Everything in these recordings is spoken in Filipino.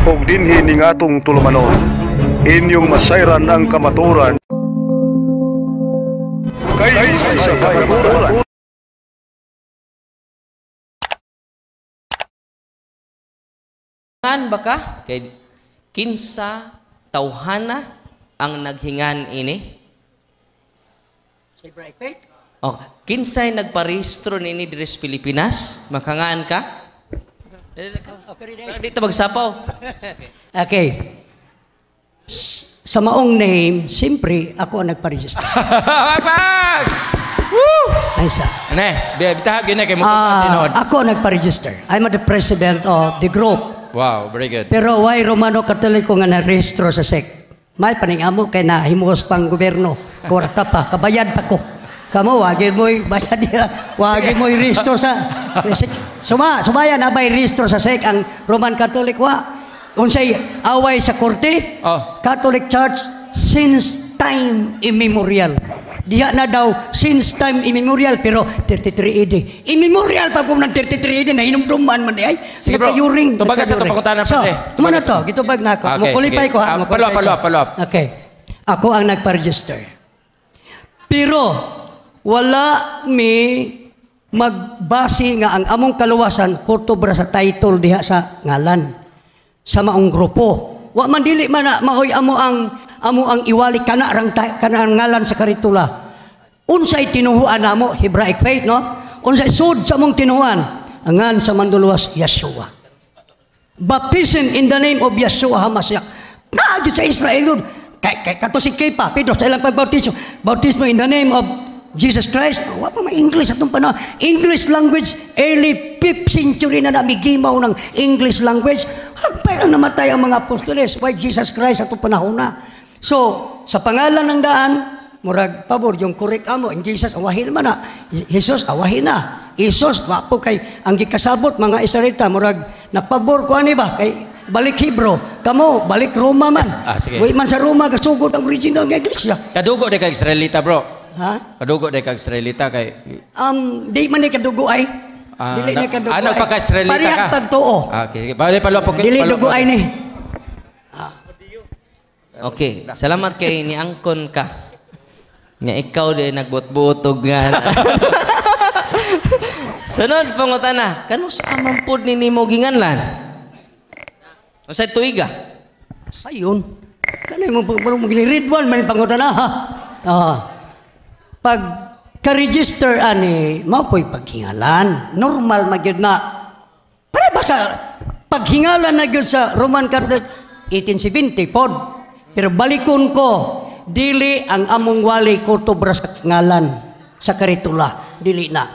ug dinhi ning atong tulumanon. Inyong masayran ang kamaturan kay sa kamaturan. Hingan ba ka? Kay kinsa tawhana ang naghingan ini? Oh, kinsay nagparehistro nini diri sa Pilipinas? Makangaan ka? Dito magsapaw. Okay. Sa maong name, siyempre, ako ang nagpa-register. Pag! Woo! Ay sa. Ne, bitahag yun na kay mo tinod. Ako ang nagpa-register. I'm the president of the group. Wow, very good. Pero why Romano Katoliko nga na-rehistro sa SEC? May paningamo kay na himuhos pang gobyerno. Kwarta pa, kabayad pa ko. Kamu, wagin mo'y bayad niya. Wagin mo'y rehistro sa SEC. Sumaya na ba'y rehistro sa SEC ang Roman Catholic? Unsay away sa korte, Catholic Church since time immemorial. Diya na daw since time immemorial, pero 33 AD. Immemorial pa kung ng 33 AD na hinumduman man di ay. Sige bro, tubaga sa kapangutanan so, tumana to, gitubag na ako. Mukulipay ko ha. Follow up. Okay. Ako ang nagpa-register. Pero wala mi magbasi nga ang among kaluwasan kurtobra sa title diha sa ngalan sa maong grupo. Wa man dili man na maoy amo ang iwali kana ngalan sa karitula. Unsay tinuhuan namo Hebraic faith no? Unsay sud sa among tinuhuan angan sa manduluwas Yeshua. Baptism in the name of Yeshua HaMashiach. Naagid sa Israel kay kato si Kepa Pedro sa ilang pagbautismo. Bautismo in the name of Jesus Christ. Wa pa may English atong panahon. English language early 5th century na namigimaw ng English language. Hagpay lang namatay ang mga apostoles. Why Jesus Christ atong panahon na. So, sa pangalan ng daan, murag pabor yung correct amo. In Jesus, awahin naman na. Jesus, awahin na. Jesus, wapo kay ang gikasabot mga Israelita. Murag, napabor ko ani ba? Kay balik Hebro. Kamo, balik Roma man. Sige. Uy man sa Roma, kasugod ang original ng iglesia. Kadugo de kay Israelita bro. Ha? Kadugo de kay Israelita kay Di man ni kadugo ay. Dili ni kadugo. Ano pa ka Israelita ka? Parehas pagtuo. Okay, bali palo po. Dili dugo ay ni. Okay, salamat kay ni angkon ka. Nga ikaw din nagbot-butog nga. Sunod pangutana, kanu sa amang pod ni nimo ginganlan? Unsay tuiga? Sayon. Kanay mo read one man pangutana ha. Pag ka-register ani, mapoy paghingalan. Normal magyud na. Para ba sa paghingalan na gyud sa Roman Catholic 1870 pod. Pero balikon ko, dili ang among wali ko tobra sa ngalan sa karitula. Dili na.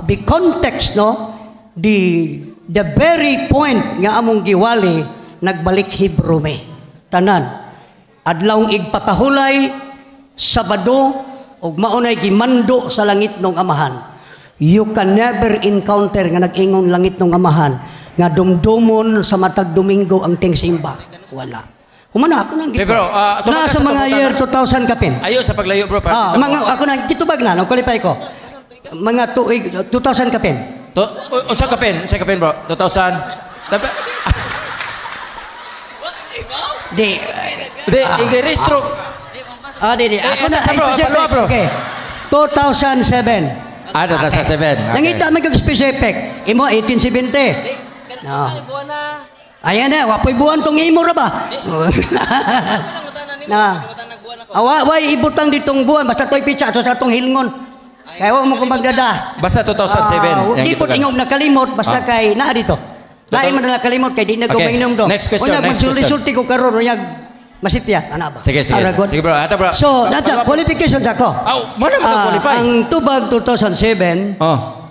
The context no, the very point nga among giwali nagbalik Hebrew me. Tanan. Adlawng igpakahulay, Sabado, ug maunay gimando sa langit ng Amahan. You can never encounter nga nag-ingon langit ng Amahan nga dumdumon sa matag Domingo ang tingsimba. Wala. Humana ako nang bro, na sa mga year 2000 kapin. Ayo sa paglayo bro. Ako na gitubag na, qualify ko. Mga 2000 kapin. Unsa kapin? Unsa kapin bro? 2000. Di, i-registro. Di. Ako na sa bro. Okay. 2007. 2007. Nangita may kag-specific. Imo 1870. No. Ayan na, wapoy buwan tong imo ra ba? Na. Away ibutang ditong buwan basta toy pitsa to sa tong hilngon. Kaya wa mo ko magdada. Basta 2007. Di po tingog nakalimot basta kay naa dito. Lain man nakalimot kay di na guminom do. Next question. Magsulti ko karon uyag masipya ana ba? Sige. Sige bro, ata bro. So, nata qualifications ako. Mana mag-qualify? Ang tubag 2007,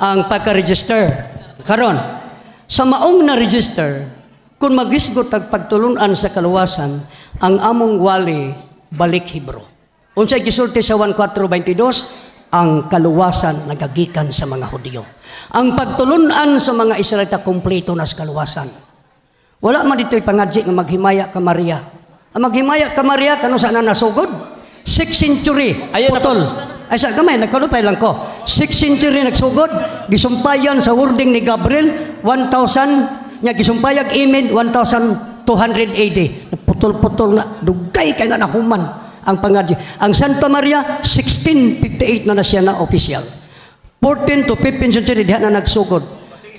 ang pagka-register. Karon, sa maong na-register, kung magisgot ang pagtulunan sa kaluwasan, ang among wali balik Hebro. Unsay gisulti sa 1422, ang kaluwasan nagagikan sa mga Hudyo. Ang pagtulunan sa mga Israelita kompleto na sa kaluwasan. Wala man dito'y pangadji nga maghimaya ka Maria. Ang maghimaya ka Maria, kano saan na nasugod? 6th century, putol. Ay sa gamay, nagkalupay lang ko. 6th century nagsugod, gisumpayan sa wording ni Gabriel, 1000 Nya gisumpayag imin 1200 AD. Putol-putol na dugay kay nga nahuman ang pangadyo. Ang Santa Maria 1658 na siya na official. 14 to 15th century diha na nagsugod.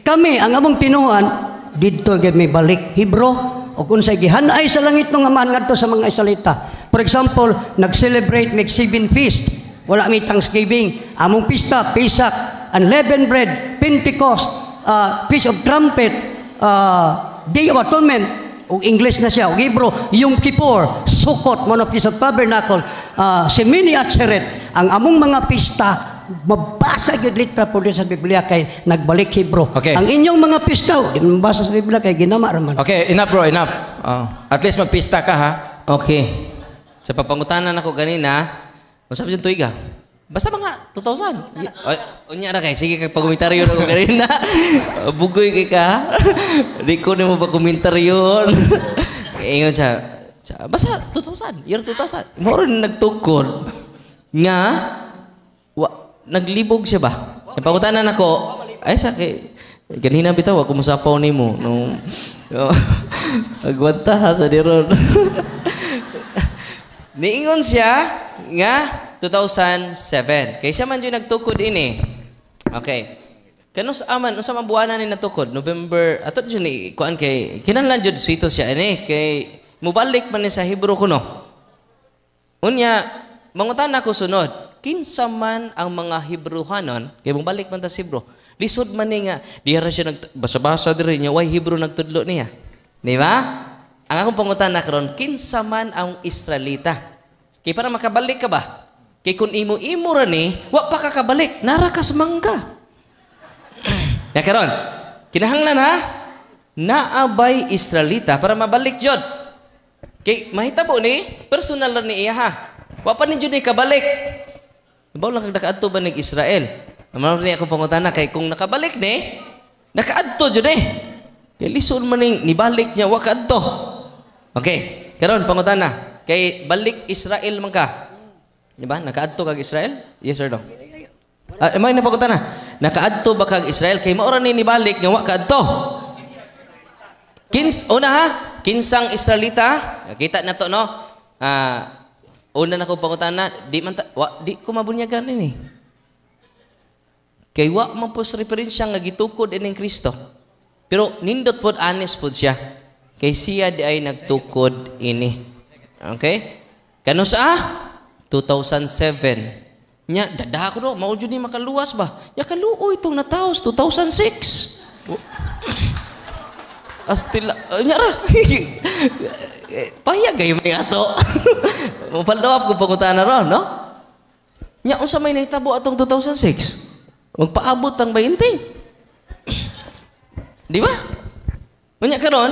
Kami ang among tinuan didto gyud may balik Hebro o kung sa gihanay sa langit ng amahan ngadto sa mga Israelita. For example, nag-celebrate may 7 feast. Wala may Thanksgiving. Among pista, Pesach, Unleavened Bread, Pentecost, Feast of Trumpet, Day of Atonement, o English na siya, o Hebrew, Yom Kippur, Sukkot, Feast of Tabernacle, Shemini Atzeret. Ang among mga pista, mabasa yung litra po din sa Biblia kay nagbalik Hebrew. Okay. Ang inyong mga pista, mabasa sa Biblia kay ginama raman. Okay, enough bro, enough. At least magpista ka ha. Okay. Sa papangutanan ako ganina, masabi yung tuiga. Basta mga 2,000. Unya na kay, sige kay pagumentaryo na ko ganina. Bugoy kay ka. Di ko na mo pa komentaryo. Ingon siya, basta 2,000. Year 2,000. Moro na nagtukod. Nga, naglibog siya ba? Yung pangutanan ako, ay sa kay, ganina bitaw, ako musapaw ni mo. Agwanta ha sa diron. Niingon siya nga 2007. Kaya siya man dyan nagtukod ini. Okay. Kanus aman, unsa man buwana ni natukod? November, ato dyan ni, kuan kay, kinanlan dyan sito siya ini. Kay, mubalik man ni sa Hebrew kuno. Unya, mangutan ako sunod. Kinsa man ang mga Hebrewanon, kay mubalik man ta sa Hebrew. Lisod man ni nga, diya siya nagbasa-basa diri niya, why Hebrew nagtudlo niya. Di ba? Ang akong pangutan na karon, kinsa man ang Israelita. Kay para makabalik ka ba? Kay kung imo-imo ra ni, wa pa ka kabalik, nara ka sa mangga. Ya karon, kinahanglan ha, naabay Israelita para mabalik jud. Kay mahitabo ni, personal ra ni iya ha. Wa pa ni jud ni kabalik. Baw lang kag nakaadto ba ning Israel? Mao ni akong pangutan na kay kung nakabalik ni, nakaadto jud ni. Kay lisod man ning nibalik niya wa kaadto. Okay, karon pangutan na. Kay balik Israel man ka. Di ba? Nakaadto kag Israel? Yes or no? May napagutan na. Nakaadto ba kag Israel? Kay maura ni nibalik nga wa kaadto. Una ha, kinsang Israelita. Kita na to no. Una na ko pangutan na, di ko mabunyagan ini. Kay wa man po referensya nga gitukod ining Kristo. Pero nindot pod honest pod siya. Kay siya di ay nagtukod ini. Okay? Kano sa 2007. Nya dada ko do, mao jud ni makaluwas ba? Ya kaluoy itong nataos 2006. Astila nya ra. Payag gay man ato. Mo follow up ko pangutana ron, no? Nya unsa may nahitabo atong 2006? Magpaabot ang 20. Di ba? Unya karon,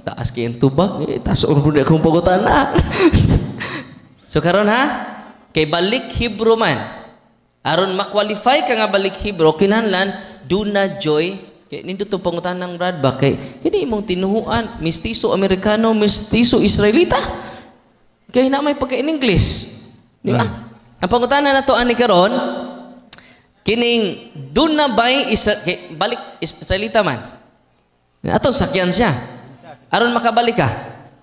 taas kay tubag, taas ron pud akong pangutana. So karon ha, kay balik Hebrew man. Aron ma-qualify ka nga balik Hebrew, kinahanglan duna joy. Kay nindot to pangutanang Brad ba kay kini imong tinuhuan, mestizo Amerikano, mestizo Israelita. Kay na may pagka in English. Di ba? Ang pangutana na to ani karon, kining duna bay balik Israelita man. Ato sakyan siya. Aron makabalik ka.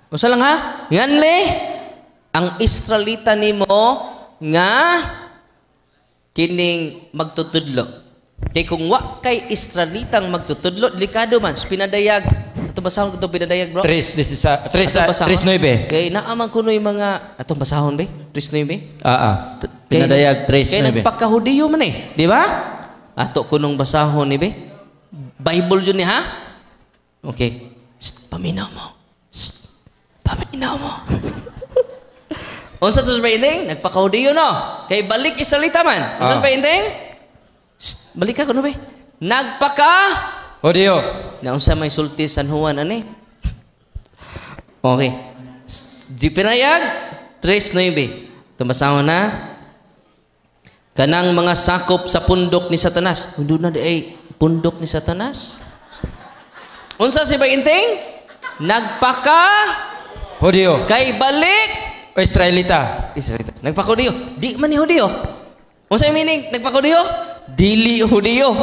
Usa lang ha? Nganli ang Israelita nimo nga kining magtutudlo. Kay kung wa kay Israelitang magtutudlo, delikado man. Pinadayag. Ato basahon ko ito pinadayag, bro? 3:9. Kay naaman ko yung mga, atong basahon, be? 3:9? Pinadayag 3:9. Kay nagpakahudiyo man eh. Di ba? Ato ko nung basahon ni be? Bible yun ni ha? Okay. Paminaw mo. Paminaw mo. Unsa to sa painting? Nagpakahudiyo no. Kay balik Israelita man. Unsa sa painting? Balik ka kuno be. Nagpaka Hudiyo. Na unsa may sulti San Juan ani? Okay. Di pinayag 3:9. Tumasawa na kanang mga sakop sa pundok ni Satanas. Undo na di ay pundok ni Satanas. Unsa si painting? Nagpaka Hudiyo. Kay balik O Israelita. Nagpaka-Hudiyo. Di man ni Hudiyo. Unsa yung meaning? Nagpaka-Hudiyo? Dili Hudiyo.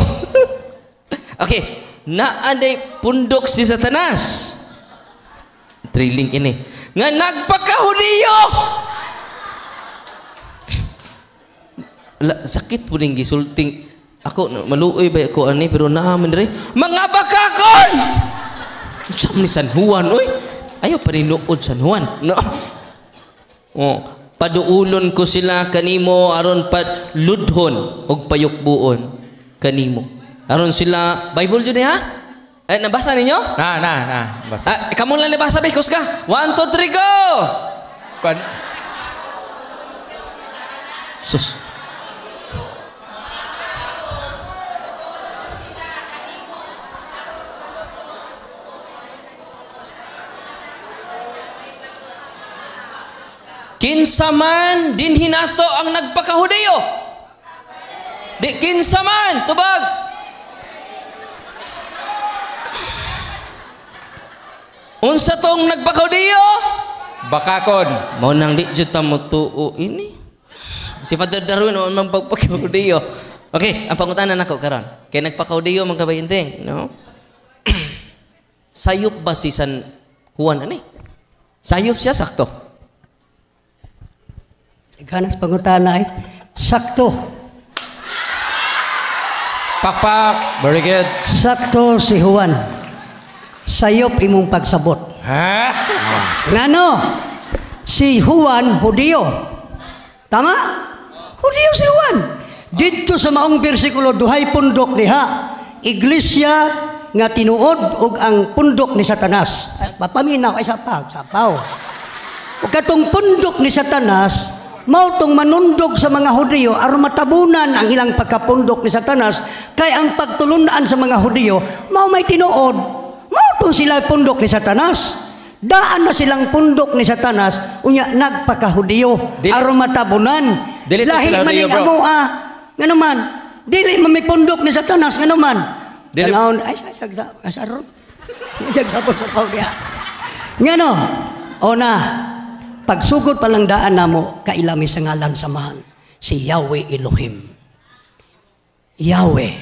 Okay. naaday pundok si Satanas. Thrilling ini. Nga nagpakahudiyo. Sakit po ning gisulting. Ako maluoy ba ko ani pero naaman rin. Mga bakakon. Usap ni San Juan oy. Ayo pa rin nuod San Juan. No. Oh, paduulon ko sila kanimo aron pad ludhon og payukbuon kanimo. Aron sila Bible jud ha? Nabasa ninyo? Na. Basa. Kamu lang nabasa bikos ka. 1 2 3 go. Sus. Kinsaman din hinato ang nagpakahudiyo. Di kinsaman, tubag. Unsa tong nagpakahudiyo? Bakakon. Mao nang di jud ta motuo ini. Si Father Darwin o mang pagpakahudiyo. Okay, ang pangutanan nako karon. Kay nagpakahudiyo man kabayinteng, no? Sayop ba si San Juan ani? Sayop siya sakto. Ganas pangutana ay sakto. Pakpak. Very good. Sakto si Juan. Sayop imong pagsabot. Ha? Ngano? Si Juan Hudiyo. Tama? Hudiyo si Juan. Dito sa maong bersikulo duhay pundok diha. Iglesia nga tinuod og ang pundok ni Satanas. Papaminaw ay sapaw. Ug katong pundok ni Satanas mao tong manundog sa mga Hudiyo aron matabunan ang ilang pagkapundok ni Satanas kay ang pagtulunan sa mga Hudiyo mao may tinuod mao tong sila pundok ni Satanas daan na silang pundok ni Satanas unya nagpaka-Hudiyo aron matabunan lahi man ning amoa nganuman dili man may pundok ni Satanas nganuman tanawon ay saron sagsapon sa paudia ngano ona pagsugod pa lang daan namo kailami sa ngalan samahan si Yahweh Elohim. Yahweh.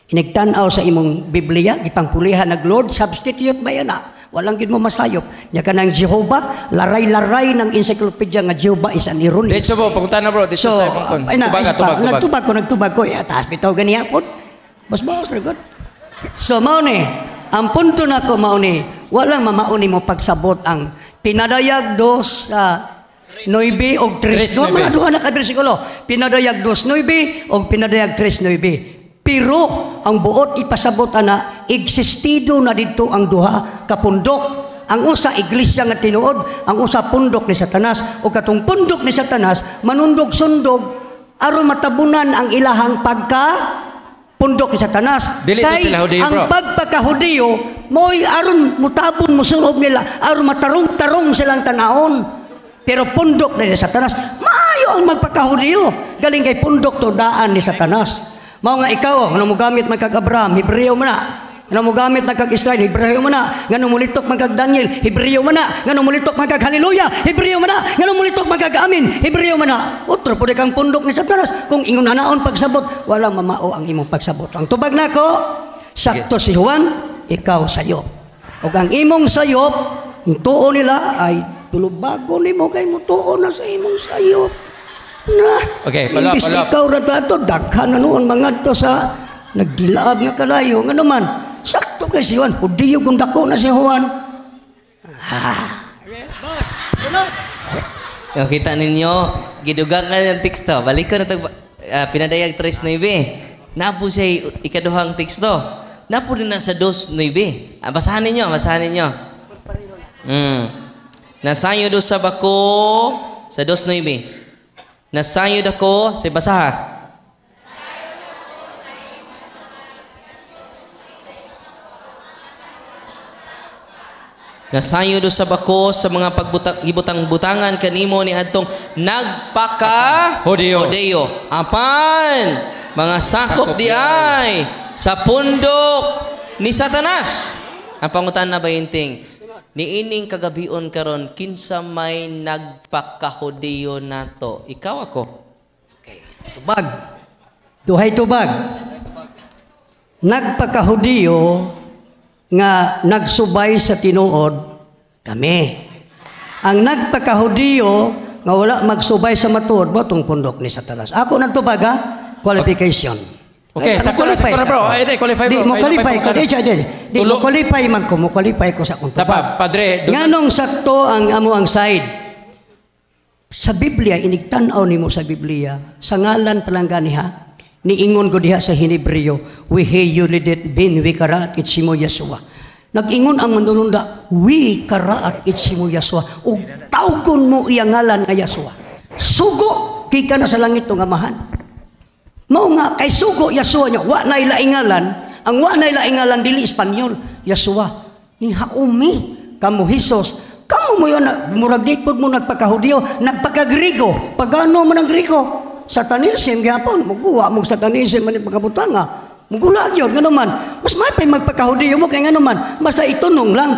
Inigtanaw sa imong Biblia gipangpulihan nag Lord substitute ba yan walang gid mo masayop nya kanang Jehovah laray-laray ng encyclopedia nga Jehovah is an irony. Dito po pangutana bro dito sa pangkon. Nagtubag ko taas bitaw ganiya pod. Bas good. So mao ni ang punto nako mao ni walang mamauni mo pagsabot ang pinadayag 2:9 og 3:9. Duha na ka bersikulo. Pinadayag 2:9 og pinadayag 3:9. Pero ang buot ipasabot ana existido na didto ang duha ka pundok. Ang usa iglesia nga tinuod, ang usa pundok ni Satanas o katong pundok ni Satanas manundog-sundog aron matabunan ang ilahang pundok ni Satanas. Kay ang pagpakahudiyo mo'y aron mutabon musulob nila aron matarong-tarong silang tanahon pero pundok ni Satanas maayo ang magpakahudiyo galing kay pundok to daan ni Satanas mao nga ikaw ngano mo gamit magkag-Abraham Hebreo man na ngano mo gamit magkag-Israel Hebreo man na ngano mo litok magkag-Daniel Hebreo man na ngano mo litok magkag-Hallelujah Hebreo man na ngano mo litok magkag-Amin Hebreo man na utro pud kang pundok ni Satanas kung ingon anaon pagsabot walang mamao ang imong pagsabot ang tubag nako sakto si Juan ikaw sayop. O ang imong sayop, yung tuo nila ay tulubago ni mo kay mo tuo na sa imong sayop. Na, okay, palap. Ikaw radato, daghan na noon mga to sa nagdilaab nga kalayo. Nga naman, sakto kay si Juan, Hudiyo kung dako na si Juan. Kita ninyo, gidugang nga ng teksto. Balik ko na ito, pinadayag 3:9. Napo siya ikaduhang teksto. Napo din na sa 2:9. Basahan ninyo. Nasayod sa bako sa 2:9. Nasayod ako sa basaha. Nasayod sa bako sa mga pagbutang-butangan kanimo ni adtong nagpaka-Hudiyo. Apan mga sakop di ay sa pundok ni Satanas. Ang pangutan na bayinting, niining kagabion karon kinsa may nagpakahudiyo nato. Ikaw ako. Okay. Tubag. Duhay tubag. nagpakahudiyo nga nagsubay sa tinuod kami. Ang nagpakahudiyo nga wala magsubay sa matuod mo itong pundok ni Satanas. Ako nagtubag ha, qualification. Okay, sakto na bro. Ay, qualify bro. Di mo qualify ko. Di mo qualify man ko. Mo qualify ko sa kung tubag. Padre. Nganong sakto ang amo ang side. Sa Biblia, inigtanaw ni mo sa Biblia, sa ngalan palang ganiha, niingon ko diha sa Henebreo, we hey yulidet bin we karaat itsimo Yasua. Nag-ingon ang manununda, we karaat itsimo Yasua. Ug tawgon mo iyang ngalan nga Yasua. Sugo, kika na sa langit ng amahan. Mao nga, kay sugo Yasua niya, wa na ilaingalan, ang wa na ilaingalan dili Espanyol, Yasua. Ni haumi, kamo Hesus, kamo mo yun, murag dikod mo nagpakahudyo, nagpakagrigo, pagano mo ng Grigo, Satanism, gapon, muguwa mo Satanism, man pagkabutanga, mugula yun, gano'n man. Mas mapay magpakahudyo mo, kaya gano'n man, basta itunong lang,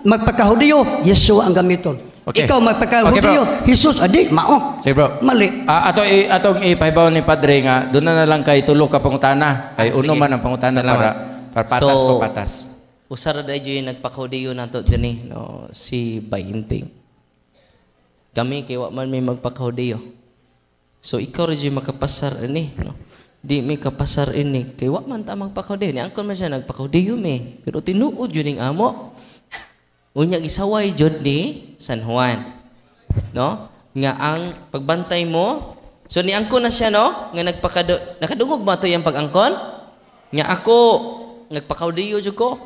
magpakahudyo, Yesua ang gamiton. Okay. Ikaw magpakahudyo, Jesus, adi, mao. Sige bro. Mali. Atong ipahibaw ni Padre nga, doon na lang kay tulo ka pangutana, kay uno man ang pangutana para patas So, patas. Usara da yung nagpakahudiyo nato dini, no, si Bainting. Kami kay wa man may magpakahudiyo. So ikaw rin yung makapasar ini, no. Di may kapasar ini kay wa man ta magpakahudiyo. Ni angkon man siya nagpakahudiyo me, pero tinuod yun ning amo. Unya gisaway jud ni San Juan. No? Nga ang pagbantay mo, so ni angkon na siya no, nga nakadungog ba to yang pag-angkon? Nga ako nagpakahudiyo jud ko.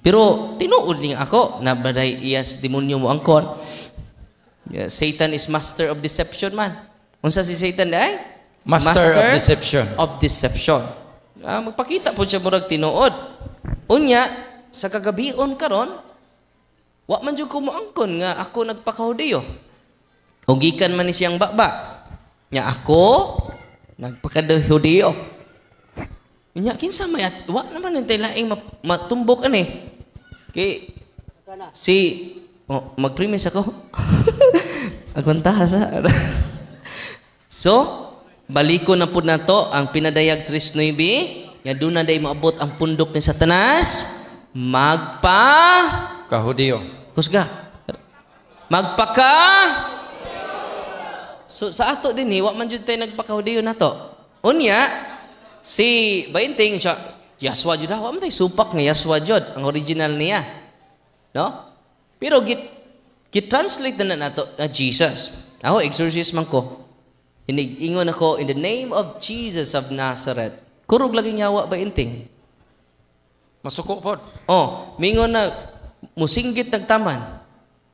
Pero tinuod ning ako na baday iyas demonyo mo angkon. Yeah, Satan is master of deception man. Unsa si Satan day? Master of deception. Of deception. Magpakita po siya murag tinuod. Unya sa kagabion karon, wa man jud ko moangkon nga ako nagpakahudiyo. O gikan man ni siyang baba. Nya ako nagpakahudiyo. Nya kinsa may wa naman nintay laing matumbok ani. Kay si mag-premise ako. Akong tahasa. So, baliko na po na to ang pinadayag 3:9 nga doon na day maabot ang pundok ni Satanas Kahudiyo. Kusga. So sa ato din wa man jud tay nagpakahudiyo nato. Unya si Bainting siya Yaswa jud wa man tay supak nga Yaswa jud ang original niya. No? Pero git-translate na nato na Jesus. Ako exorcist man ko. Ingon ako in the name of Jesus of Nazareth. Kurog lagi nyawa Bainting. Masuko pod. Oh, mingon na musinggit nagtaman.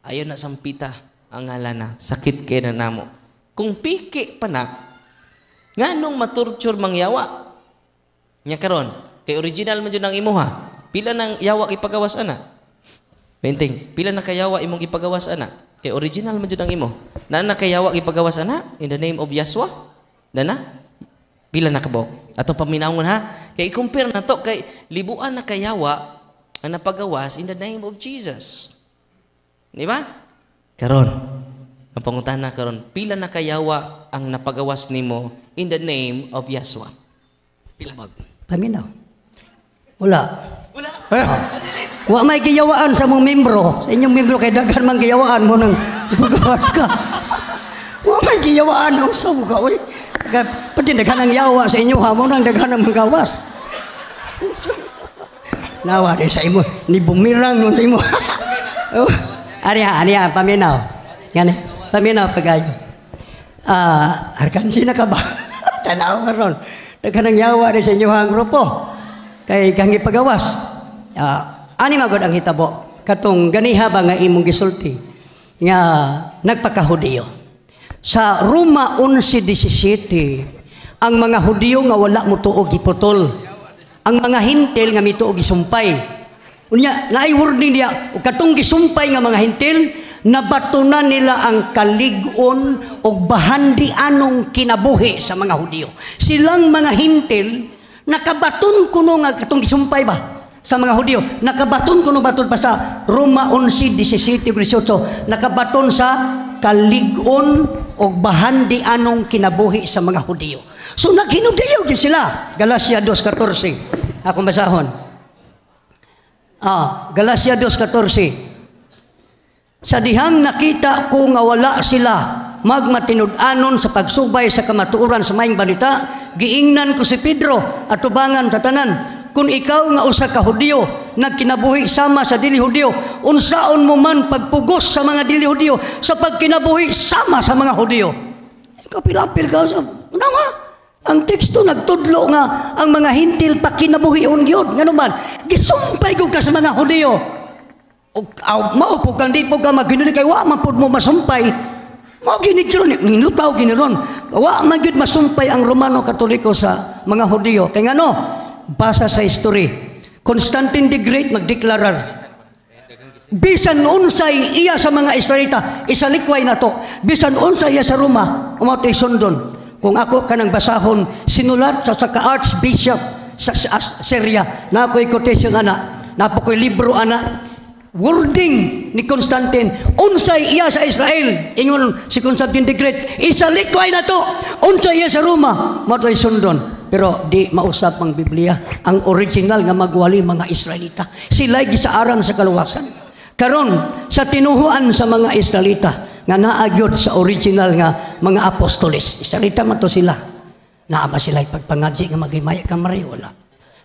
Ayon na sampita ang ngalan na sakit kay na namo. Kung piki pa na, nganong matorture mangyawa? Nya karon, kay original man jud ang imuha. Pila nang yawa ipagawas ana? Benting, pila na kayawa imong ipagawas ana? Kay original man jud ang imo. Na kayawa ipagawas ana in the name of Yahshua? Dana? Pila na kabo? Ato paminawon ha. Kay i-compare na to kay libuan na kayawa ang napagawas in the name of Jesus. Di ba? Karon, ang pangutana karon, pila na kayawa ang napagawas nimo in the name of Yahshua? Pila? Paminaw. Wala. Wa may giyawaan sa mong membro. Sa inyong membro kay daghan man giyawaan mo nang ipagawas ka. Wa may giyawaan ang sa mga oy. Pati daghan ang yawa sa inyo ha mo nang daghan ang magawas. Nawa di sa imo ni bumirang nun sa imo. Ariya paminaw. Yan paminaw pagayo. Arkan sina ka ba? Tanaw karon. Daghan ang yawa di sa inyo hang grupo. Kay kang ipagawas. Ani magod ang hitabo. Katong ganiha ba nga imong gisulti nga nagpakahudiyo. Sa Roma 11:17, ang mga Hudiyo nga wala mo tuog giputol. Ang mga Hintil nga mituog gisumpay. Unya, naay wording niya, katong gisumpay nga mga Hintil, nabatunan nila ang kalig-on o bahandi anong kinabuhi sa mga Hudiyo. Silang mga Hintil, nakabaton kuno nga katong gisumpay ba? Sa mga Hudiyo, nakabaton kuno baton pa sa Roma 11:17-18, nakabaton sa kalig-on o bahandi anong kinabuhi sa mga Hudiyo. So naghinugdayaw gyud sila. Galacia 2:14. Akong basahon. Galacia 2:14. Sa dihang nakita ko nga wala sila magmatinud-anon sa pagsubay sa kamatuoran sa maayong balita, giingnan ko si Pedro at tubangan tatanan, kung ikaw nga usa ka Hudiyo nagkinabuhi sama sa dili Hudiyo, unsaon mo man pagpugos sa mga dili Hudiyo sa pagkinabuhi sama sa mga Hudiyo. Kapilapil ka sa nga, ang teksto nagtudlo nga ang mga hintil pakinabuhion gyud ngano man gisumpay gud ka sa mga Hudiyo. Maupo kang di po ka maginuli kay wa man pud mo masumpay. Mao ginikron minutaw giniron. Wa man gyud masumpay ang Romano Katoliko sa mga Hudiyo. Kay ngano? Basa sa history. Constantine the Great magdeklarar. Bisan unsay iya sa mga Israelita, isalikway na to. Bisan unsay iya sa Roma, umatay sundon. Kung ako kanang basahon, sinulat sa ka-archbishop sa Syria, na ako'y quotation ana, na ako'y libro ana, wording ni Constantine, unsay iya sa Israel, ingon si Constantine the Great, isalikway na to, unsay iya sa Roma, matay sundon. Pero di mausap ang Biblia, ang original nga magwali mga Israelita. Sila'y gisaaran sa kaluwasan. Karon sa tinuhuan sa mga Israelita nga naagyod sa original nga mga apostoles. Israelita man to sila. Naa ba sila pagpangadji nga magimaya ka Maria? Wala.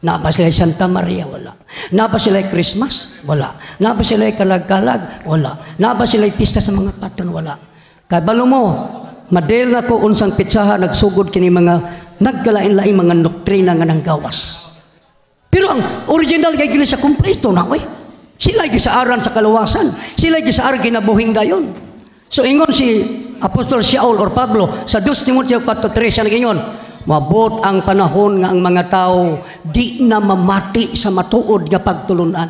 Naa ba sila Santa Maria? Wala. Naa ba sila Christmas? Wala. Naa ba sila kalag-kalag? Wala. Naa ba sila pista sa mga paton? Wala. Kabalo mo, madel na ko unsang pitsaha nagsugod kini mga nagkalain-lain mga doktrina nga nang gawas. Pero ang original kay Iglesia kumpleto na oy. Sila gisaaran sa kaluwasan. Sila gisaaran ginabuhing dayon. So ingon si Apostol Shaul or Pablo sa 2 Timoteo 4:3 siya nagingon, mabot ang panahon nga ang mga tao di na mamati sa matuod nga pagtulunan,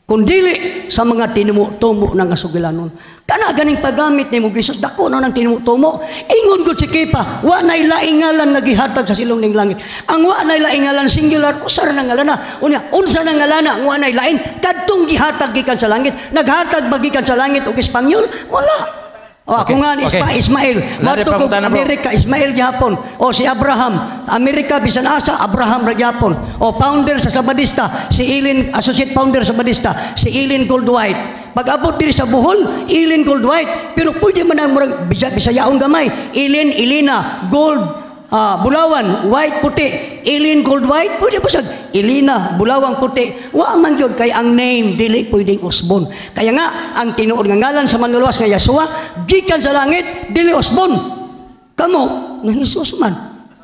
kundili sa mga tinumo-tumo ng kasugilanon. Kana ganing paggamit ni mo Gisus, dako na ng tinumo-tumo. Ingon gud si Kepa, wa nay laingalan nagihatag sa silong ning langit. Ang wa nay laingalan singular, usar na ngalan na. Unya, unsa na ngalan na ang wa nay lain? Kadtong gihatag gikan sa langit. Naghatag ba gikan sa langit og Espanyol? Wala. Ako nga Ismail, mato ko Amerika, Ismail Japon. O si Abraham, Amerika bisan asa, Abraham ra Japon. O founder sa Sabadista, si Eileen, associate founder sa Sabadista, si Eileen Goldwhite. Pag-abot diri sa Bohol, Eileen Goldwhite. Pero pwede man ang murag bisayaon gamay. Eileen, Elena, Gold, Bulawan, white, puti. Eileen Goldwhite, pwede ba sag Elena, Bulawang, puti. Wa man gyud kay ang name dili pwedeng Osbon. Kaya nga ang tinuod nga ngalan sa manluluwas nga Yeshua gikan sa langit dili Osbon. Kamo na Jesus man.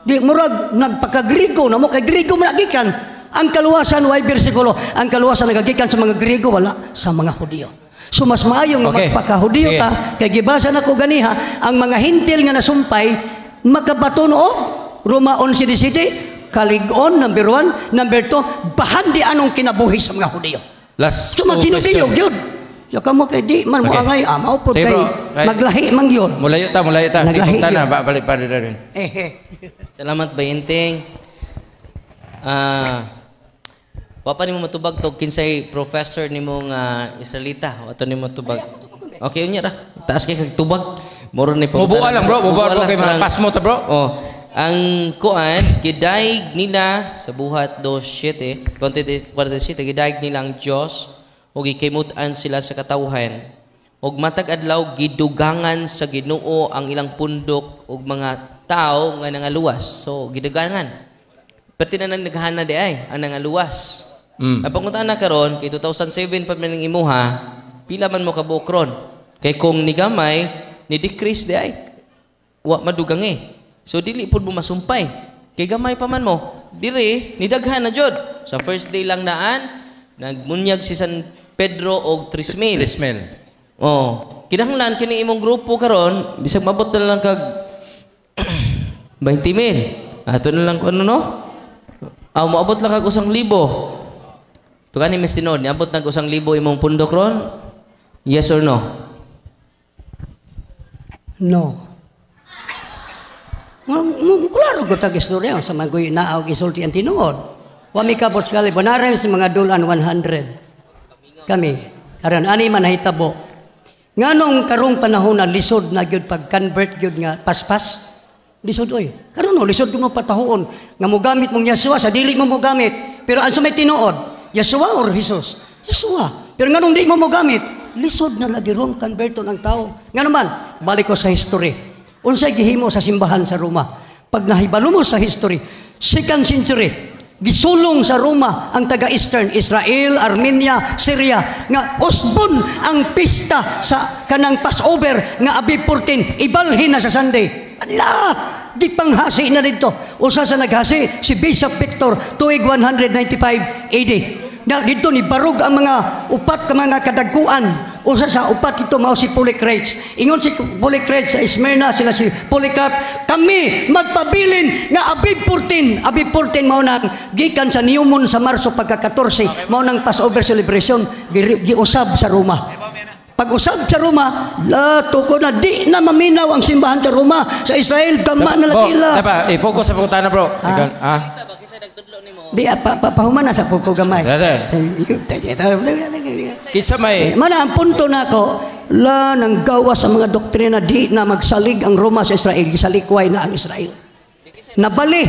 Di murag nagpaka-Griego na mo kay Griego man gikan. Ang kaluwasan way bersikulo, ang kaluwasan nagagikan sa mga Griego wala sa mga Hudiyo. So mas maayong magpaka-Hudiyo ta kay gibasa nako ganiha ang mga hintil nga nasumpay makabaton og Roma 11:17 kaligon number 1, number 2 bahandi anong kinabuhi sa mga Hudiyo. Last so maghinudiyog yun. So kamo kay di man mo angay maupod kay maglahi man yun. Mulayo ta si na balik pa rin. Salamat Bayinting. Wa pa nimo matubag to kinsay professor nimong Israelita ato nimo tubag. Okay unya ra. Taas kay kag tubag. Moro ni Mubuan lang bro, mubuan po kay mga pasmo ta bro. Oh, ang kuan gidaig nila sa buhat 2:7, 47 gidaig nila ang Dios ug gikaymutan sila sa katawhan. Ug matag adlaw gidugangan sa Ginoo ang ilang pundok ug mga tao nga nangaluwas. So gidugangan. Pati na nang naghana di ay ang nangaluwas. Napanguntaan na karon kay 2007 pa man ning imuha, pila man mo kabuok ron. Kay kung ni gamay ni decrease di ay wa madugang so dili pud mo masumpay kay gamay pa man mo diri nidaghan na jud sa first day lang naan nagmunyag si San Pedro og 3,000 kinahanglan kini imong grupo karon bisag mabot na lang kag 20,000 ato na lang kuno no moabot lang kag 1,000 to kani mistinod niabot nag 1,000 imong pundok ron yes or no? No. Klaro ko tag istorya sa mga naog isulti ang tinuod. Wa mi kabot kali banaran sa mga dulan 100. Kami aran ani man nahitabo. Nganong karong panahon na lisod na gyud pag convert gyud nga paspas. Lisod oy. Karon no lisod mo patahuon nga mogamit mong Yeshua sa dili mo mogamit. Pero ano may tinuod? Yeshua or Jesus? Yeshua. Pero nganong di mo mogamit? Lisod na lagi ron converton ang tao. Nga naman, balik ko sa history. Unsay gihimo sa simbahan sa Roma? Pag nahibalo mo sa history, 2nd century, gisulong sa Roma ang taga-Eastern, Israel, Armenia, Syria, nga usbon ang pista sa kanang Passover nga Aviv 14, ibalhin na sa Sunday. Ala, di panghasi na dito. Usa sa naghasi, si Bishop Victor, tuig 195 AD. Na dito ni barog ang mga upat ka mga kadagkuan. Usa sa upat ito mao si Polycrates. Ingon si Polycrates sa Smyrna, sila si Polycarp, kami magpabilin nga Aviv 14. Aviv 14 mao nang gikan sa New Moon sa Marso pagka-14, mao nang Passover celebration giusab sa Roma. Pag-usab sa Roma, lato ko na di na maminaw ang simbahan sa Roma. Sa Israel, gama na lakila. I-focus sa pagkutana, bro. Di, pahuman na sa puko gamay. Kinsa may... Mana ang punto na ko, nang gawa sa mga doktrina, di na magsalig ang Roma sa Israel, gisalikway na ang Israel. Nabali,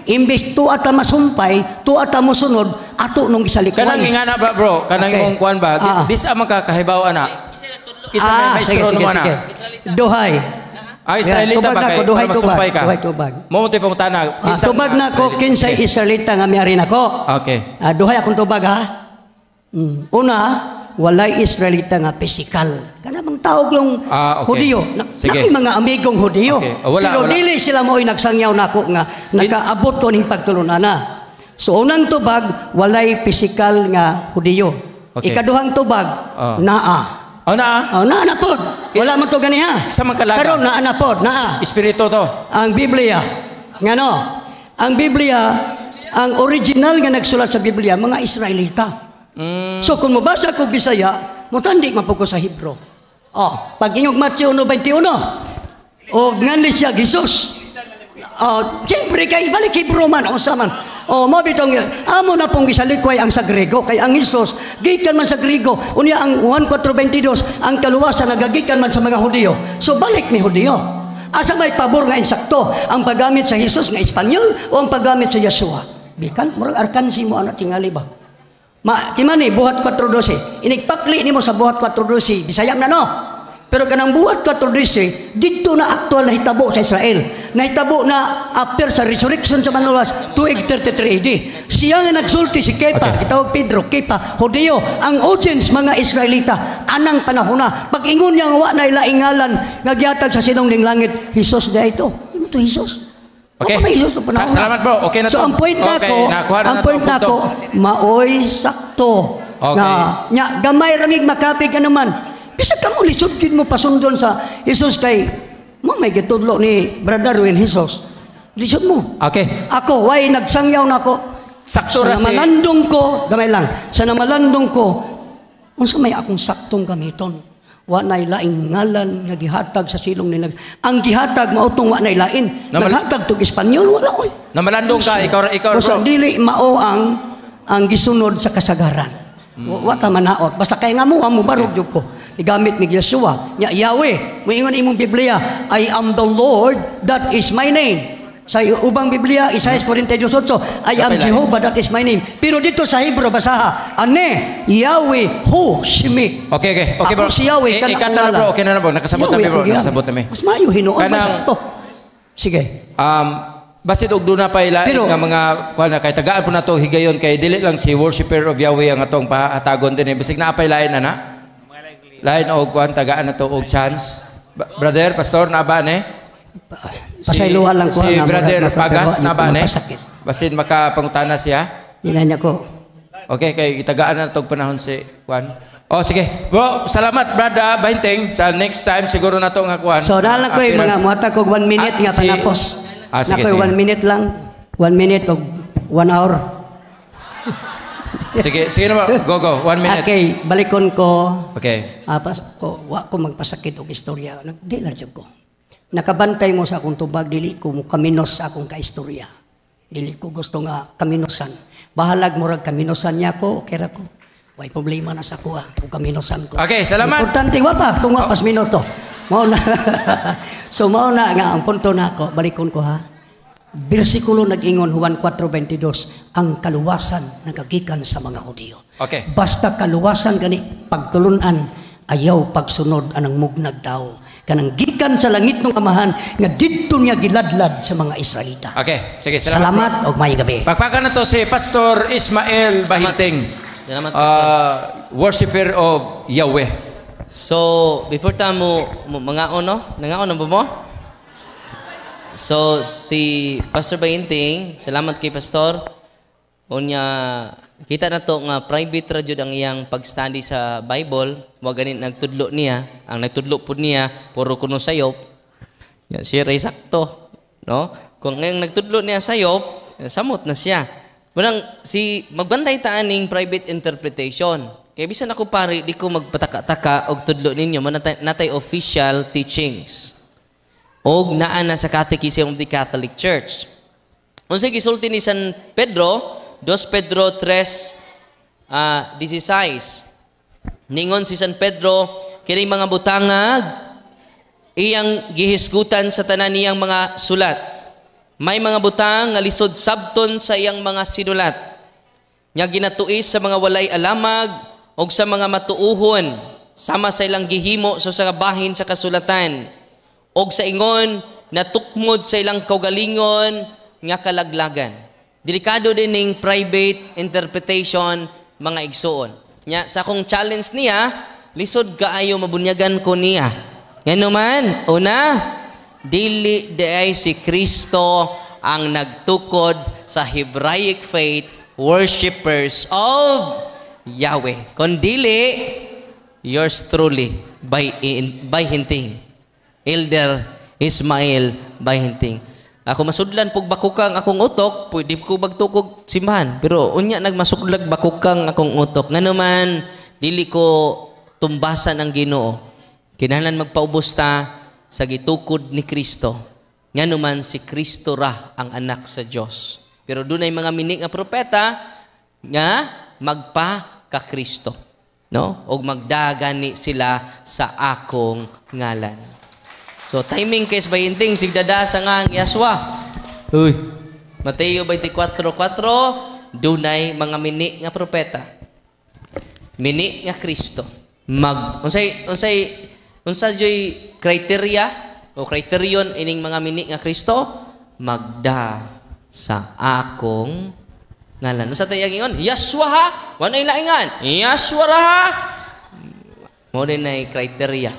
imbis tuwa ta masumpay, tuwa ta mosunod, ato nung gisalikway. Kanang ingana ba, bro? Kanang imong kuan ba? Di sa makakahibaw, ana. Kisa may maestro naman na. Duhay. Israelita ba kayo? Para masumpay ka? Duhay tubag. Mo tayo pang tanag. Tubag na ko, kinsay Israelita nga may arin ako. Okay. Duhay akong tubag ha. Una, walay Israelita nga physical. Kanamang tawag yung Hudiyo. Naki mga amigong Hudiyo. Pero dili sila mo'y nagsangyaw na ako nga nakaabot ko ning pagtulunana. So unang tubag, walay physical nga Hudiyo. Ikaduhang tubag, naa. Naa na pod. Wala man to ganiha. Sa magkalaga. Karon naa na pod, naa. Espiritu to. Ang Biblia. Ngano? Ang Biblia, ang original nga nagsulat sa Biblia, mga Israelita. So kung mabasa ko Bisaya, mutandi mapuko sa Hebro. Pag ingog Matthew 1:21. Ngani siya Jesus. Siyempre kay balik Hebro man o saman. Mabitong amo na pong gisalikway ang sa Grego kay ang Hesus gikan man sa Grego unya ang 1:4:22 ang kaluwasan nagagikan man sa mga Hudiyo. So balik ni Hudiyo. Asa may pabor nga insakto ang paggamit sa Hesus nga Espanyol o ang paggamit sa Yeshua? Bikan murag arkansi mo ana tingali ba? Kimani buhat 4:12. Inigpakli nimo sa buhat 4:12 Bisaya na no. Pero kanang buhat 4:12 dito na aktual na hitabo sa Israel. Nahitabo na after sa resurrection sa Manalas tuig 33 AD. Siya nga nagsulti si Kepa, gitawag Pedro, Kepa, Hudiyo, ang audience mga Israelita anang panahon na. Pag ingon niya nga wa na ilaingalan nga gihatag sa sinong ning langit, Hesus da ito. Ito Hesus. Okay. Salamat bro. Okay na to. So ang point nako, maoy sakto. Na nya gamay ramig makapig ka naman. Bisa kamu lisod gid mo pasundon sa Hesus kay mo may gitudlo ni Brother Win Hesus. Lisod mo. Okay. Ako way nagsangyaw nako. Sakto ra si malandong ko, gamay lang. Sa namalandong ko, unsa may akong saktong gamiton. Wa nay laing ngalan nga gihatag sa silong nila. Ang gihatag mautong wa nay lain. Naghatag tug Espanyol wala oy. Namalandong ka ikaw bro. Dili mao ang gisunod sa kasagaran. Wa ta manaot. Basta kay nga mo barog jud ko. Igamit ni Yeshua. Yahweh. Moingon imong Biblia, I am the Lord, that is my name. Sa ubang Biblia, Isaiah 42:8, I am Jehovah, that is my name. Pero dito sa Hebrew, basaha, Ane, Yahweh, Hu, Shimi. Okay bro. Ako si Yahweh. Ikat na bro. Okay na bro. Nakasabot na bro. Nakasabot na Mas mayo hinuon. Sige. Basit og duna pa ilain nga mga kuan kay tagaan po nato higayon kay dili lang si worshiper of Yahweh ang atong pahatagon din bisig na apay lain na. Lain og kuan tagaan nato og chance. Brother, pastor na ba ni? Pasaylohan lang ko si Brother Pagas na ba ni? Basin makapangutana siya. Dila niya ko. Okay, kay itagaan na tog panahon si kuan. Sige. Bro, salamat brother Bainting. Sa next time siguro nato nga kuan. So dahil ko mga muhatag og 1 minute nga panapos. Sige. 1 minute lang. 1 minute og 1 hour. Sige na go 1 minute. Okay, balikon ko. Okay. Wa ko magpasakit og istorya. Di lang jud ko. Nakabantay mo sa akong tubag, dili ko mo kaminos sa akong kaistorya. Dili ko gusto nga kaminosan. Bahalag mo rag kaminosan niya ko, okay ra ko. Way problema na sa kuha kung kaminosan ko. Okay, salamat. Importante wa pa, tunga pas minuto. Mao na. So mao na nga ang punto nako, balikon ko ha. Bersikulo nag-ingon Juan 4:22, ang kaluwasan nagagikan sa mga Hudiyo. Okay. Basta kaluwasan gani pagtulunan ayaw pagsunod anang mugnag tao. Kanang gikan sa langit ng amahan nga didto niya giladlad sa mga Israelita. Okay. Sige, Salamat og may gabi. Pagpakan na to si Pastor Ismael Bahinting. Salamat, Pastor. Worshipper of Yahweh. So, before tamo mga ono, nangaon ba mo? So, si Pastor Bainting, salamat kay Pastor. Unya, kita na to nga private ra jud ang iyang pag-study sa Bible. Wa ganin nagtudlo niya, ang nagtudlo pud niya puro kuno sayop. Ya, siya ray sakto, no? Kung ang nagtudlo niya sayop, samot na siya. Munang si magbantay ta aning private interpretation. Kaya bisan ako pare, di ko magpataka-taka og tudlo ninyo, natay official teachings. Og naa na sa Catechism of the Catholic Church. Unsay gisulti ni San Pedro, 2 Pedro 3:16. Ningon si San Pedro, kini mga butangag iyang gihisgutan sa tanan niyang mga sulat. May mga butang nga lisod sabton sa iyang mga sinulat. Nya ginatuis sa mga walay alamag og sa mga matuuhon sama sa ilang gihimo so sa bahin sa kasulatan og sa ingon natukmod sa ilang kaugalingon nga kalaglagan. Delikado din ning private interpretation mga igsoon. Nya sa akong challenge niya, lisod kaayo mabunyagan ko niya. Ngano man, una, dili ay si Kristo ang nagtukod sa Hebraic faith worshipers of Yahweh. Kundili, yours truly by Hinting. Elder Ismael Bahinting. Ako masudlan pug bakukang akong utok, pwede ko magtukog simbahan. Pero unya nagmasudlag bakukang akong utok. Ngano man, dili ko tumbasan ang Ginoo. Kinahanglan magpaubos ta sa gitukod ni Kristo. Ngano man si Kristo ra ang anak sa Dios. Pero dunay mga mining nga propeta nga magpa ka Kristo, no? Og magdagani sila sa akong ngalan. So timing case Bahinting sigdada sa ngang Yaswa. Uy. Mateo 24:4 dunay mga mini nga propeta. Mini nga Kristo. Unsa joy criteria o criterion ining mga mini nga Kristo? Magda sa akong ngalan. Sa tayang ingon, Yaswa ha? Wanay laingan. Yaswa ra ha? Mo din na criteria.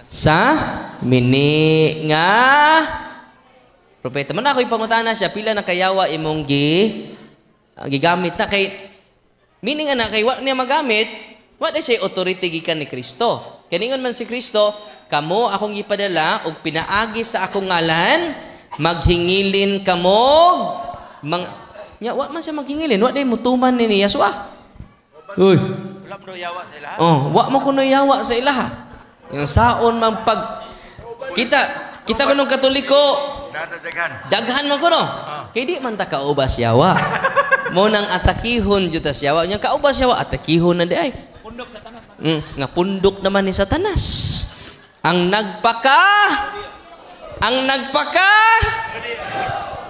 Sa mini nga propeta. Man ako ipangutana siya, pila na kayawa imong gigamit na kay meaning na kay wa niya magamit, what is say authority gikan ni Kristo. Kaningon man si Kristo, kamo akong gipadala og pinaagi sa akong ngalan, maghingilin kamo nya wa man siya maghingilin, wa day mutuman ni Yaswa. Uy, wala mo yawa sa ilaha. Oh, wa mo kuno yawa sa ilaha. Yung saon man pag kita kunong Katoliko, daghan man kuno. Kay di man ta kaubas yawa. Mo nang atakihon jud ta yawa, nya kaubas yawa atakihon na di ay. Pundok Satanas man. Nga pundok naman ni Satanas. Ang nagpaka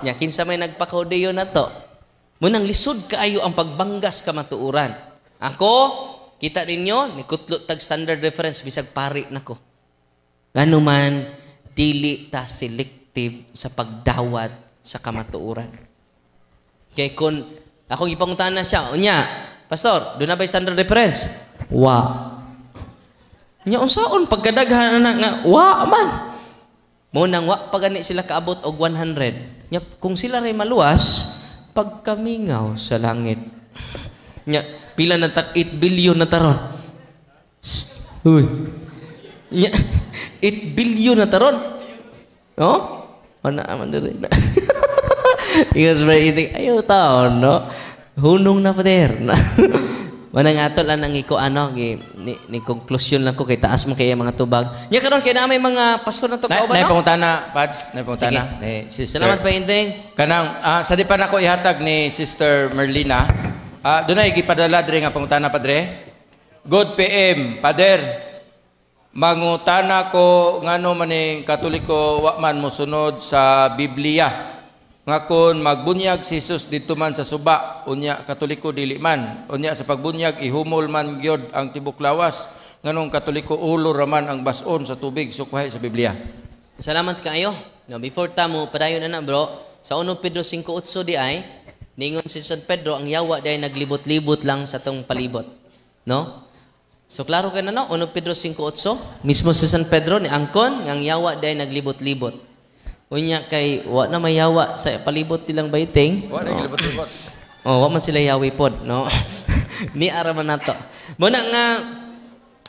nya kinsa may nagpakaudiyo na to. Munang lisod kaayo ang pagbanggas ka matuuran. Ako, kita ninyo, nikutlot tag standard reference, bisag pari nako. Ngano man, dili ta selective sa pagdawat sa kamatuuran. Kaya kung akong ipanguntahan na siya, unya, Pastor, doon na ba standard reference? Wa. Nya, unsaon, pagkadaghan na nga, wa man. Munang wa, pagani sila kaabot og 100. Nya, kung sila ray maluwas, pagkamingaw sa langit. Nya, pila na 8 billion na taron. Uy. Nya, 8 billion na taron. No? Ana man diri. Because very eating ayo taon, no? Hunong na pader. Manang ato lang ang iko ni conclusion lang ko kay taas man kay mga tubag. Nya karon kay na may mga pastor na to kauban, no? Nay pangutana, Pads, nay pangutana ni Sister. Salamat Bahinting. Kanang sa di pa nako ihatag ni Sister Merlina. Dunay gipadala diri nga pangutana padre. Good PM, Pader. mangutana ko ngano maning Katoliko wa man mosunod sa Biblia. Nga kun magbunyag si Jesus dito man sa suba, unya Katoliko dili man. Unya sa pagbunyag ihumol man gyud ang tibok lawas. Nganong Katoliko ulo raman ang bason sa tubig sukwahi sa Biblia. Salamat kaayo. No, before tamo padayon na bro, sa 1 Pedro 5:8 di ay ningon si San Pedro ang yawa di ay naglibot-libot lang sa tong palibot. No? So klaro ka na no, 1 Pedro 5:8, mismo si San Pedro ni angkon ang yawa di ay naglibot-libot. Unya kay wa na may yawa sa palibot nilang baiting. Wa na naglibot-libot. Oh, wa man sila yawi pod, no? Ni araman nato. Muna nga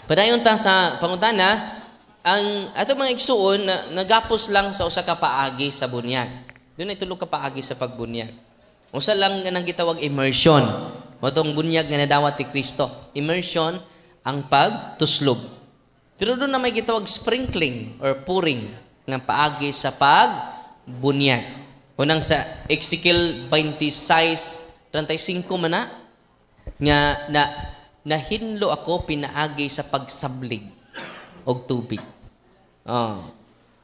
padayon ta sa pangutana, ang ato mga igsuon na nagapos lang sa usa ka paagi sa bunyag. Doon ay tulo ka paagi sa pagbunyag. Usa lang nga nang gitawag immersion. Motong bunyag nga nadawat ti Kristo. Immersion ang pagtuslob. Pero doon na may gitawag sprinkling or pouring nga paagi sa pagbunyag. Unang sa Ezekiel 26:35 man nga nahinlo ako pinaagi sa pagsablig og tubig.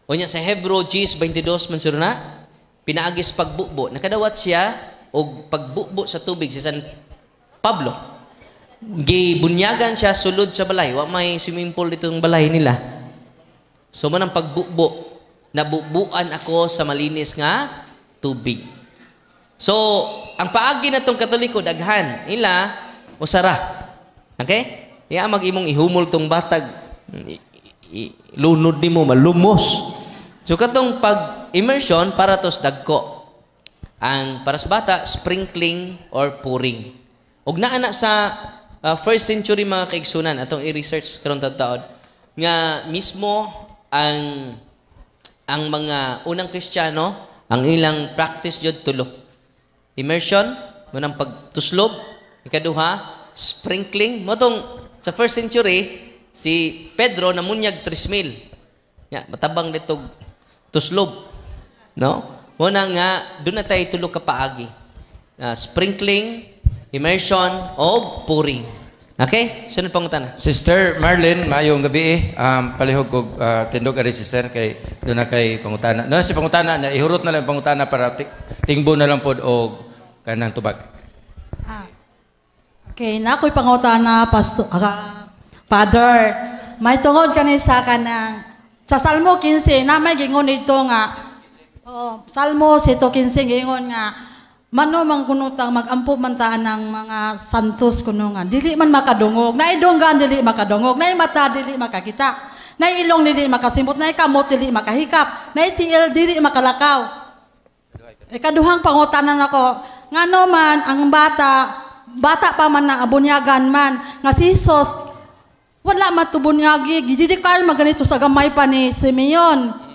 Unya sa Hebrew 10:22 man sura na pinaagi sa pagbubo. Nakadawat siya og pagbubo sa tubig si San Pablo. Gibunyagan siya sulod sa balay. Wa may swimming pool dito ng balay nila. So man ang pagbubo, nabubuan ako sa malinis nga tubig. So ang paagi na tong Katoliko daghan ila usara. Okay? Iya mag-imong ihumol tong batag lunod nimo malumos. So katong pag-immersion para tos dagko. Ang para sa bata sprinkling or pouring. Og naa sa first century mga kaigsunan atong i-research karon taud nga mismo ang mga unang Kristiyano ang ilang practice jud tulo. Immersion, munang pagtuslob, ikaduha, sprinkling. Motong sa first century, si Pedro namunyag 3,000. Ya, matabang nitog tuslob. No? Muna nga, doon na tayo tulo ka paagi. Sprinkling, immersion, o pouring. Okay? Sunod pang utana. Sister Marlene, mayong gabi palihog kog tindog ari sister kay doon na kay pangutana. Doon si pangutana na ihurot na lang pangutana para tingbo na lang pod og kanang tubag. Okay, na ako'y pangutana Father, may tungod kani sa kanang sa Salmo 15 na may gingon ito nga Salmo 115 gingon nga mano mang kunutang magampo man taan ng mga santos kuno nga dili man makadungog nay dunggan dili makadungog nay mata dili makakita nay ilong dili makasimot nay kamot dili makahikap nay tiil dili makalakaw. Ikaduhang pangutanan ako ngano man ang bata pa man na abunyagan man nga si Jesus wala matubunyagi gididikal maganito sa gamay pa ni Simeon.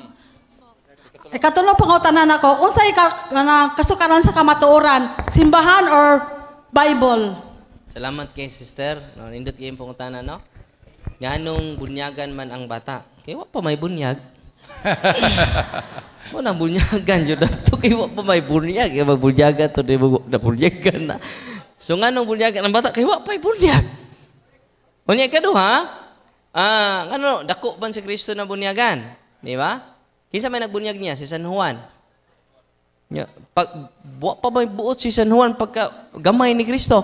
Ikatulong pangutanan ako, unsay kasukaran sa kamatuoran, simbahan or Bible? Salamat kay sister. No, nindot kay pangutanan, no? Nganong bunyagan man ang bata? Kay wa pa may bunyag. Mo nang bunyagan jud ato kay wa pa may bunyag, kay magbunyagan to di na bunyagan na. So nganong bunyagan ang bata kay wa pa may bunyag. Unya kaduha, ngano dako man si Kristo na bunyagan, di ba? Kinsa may nagbunyag niya? Si San Juan. Wa pa may buot si San Juan pagka gamay ni Kristo.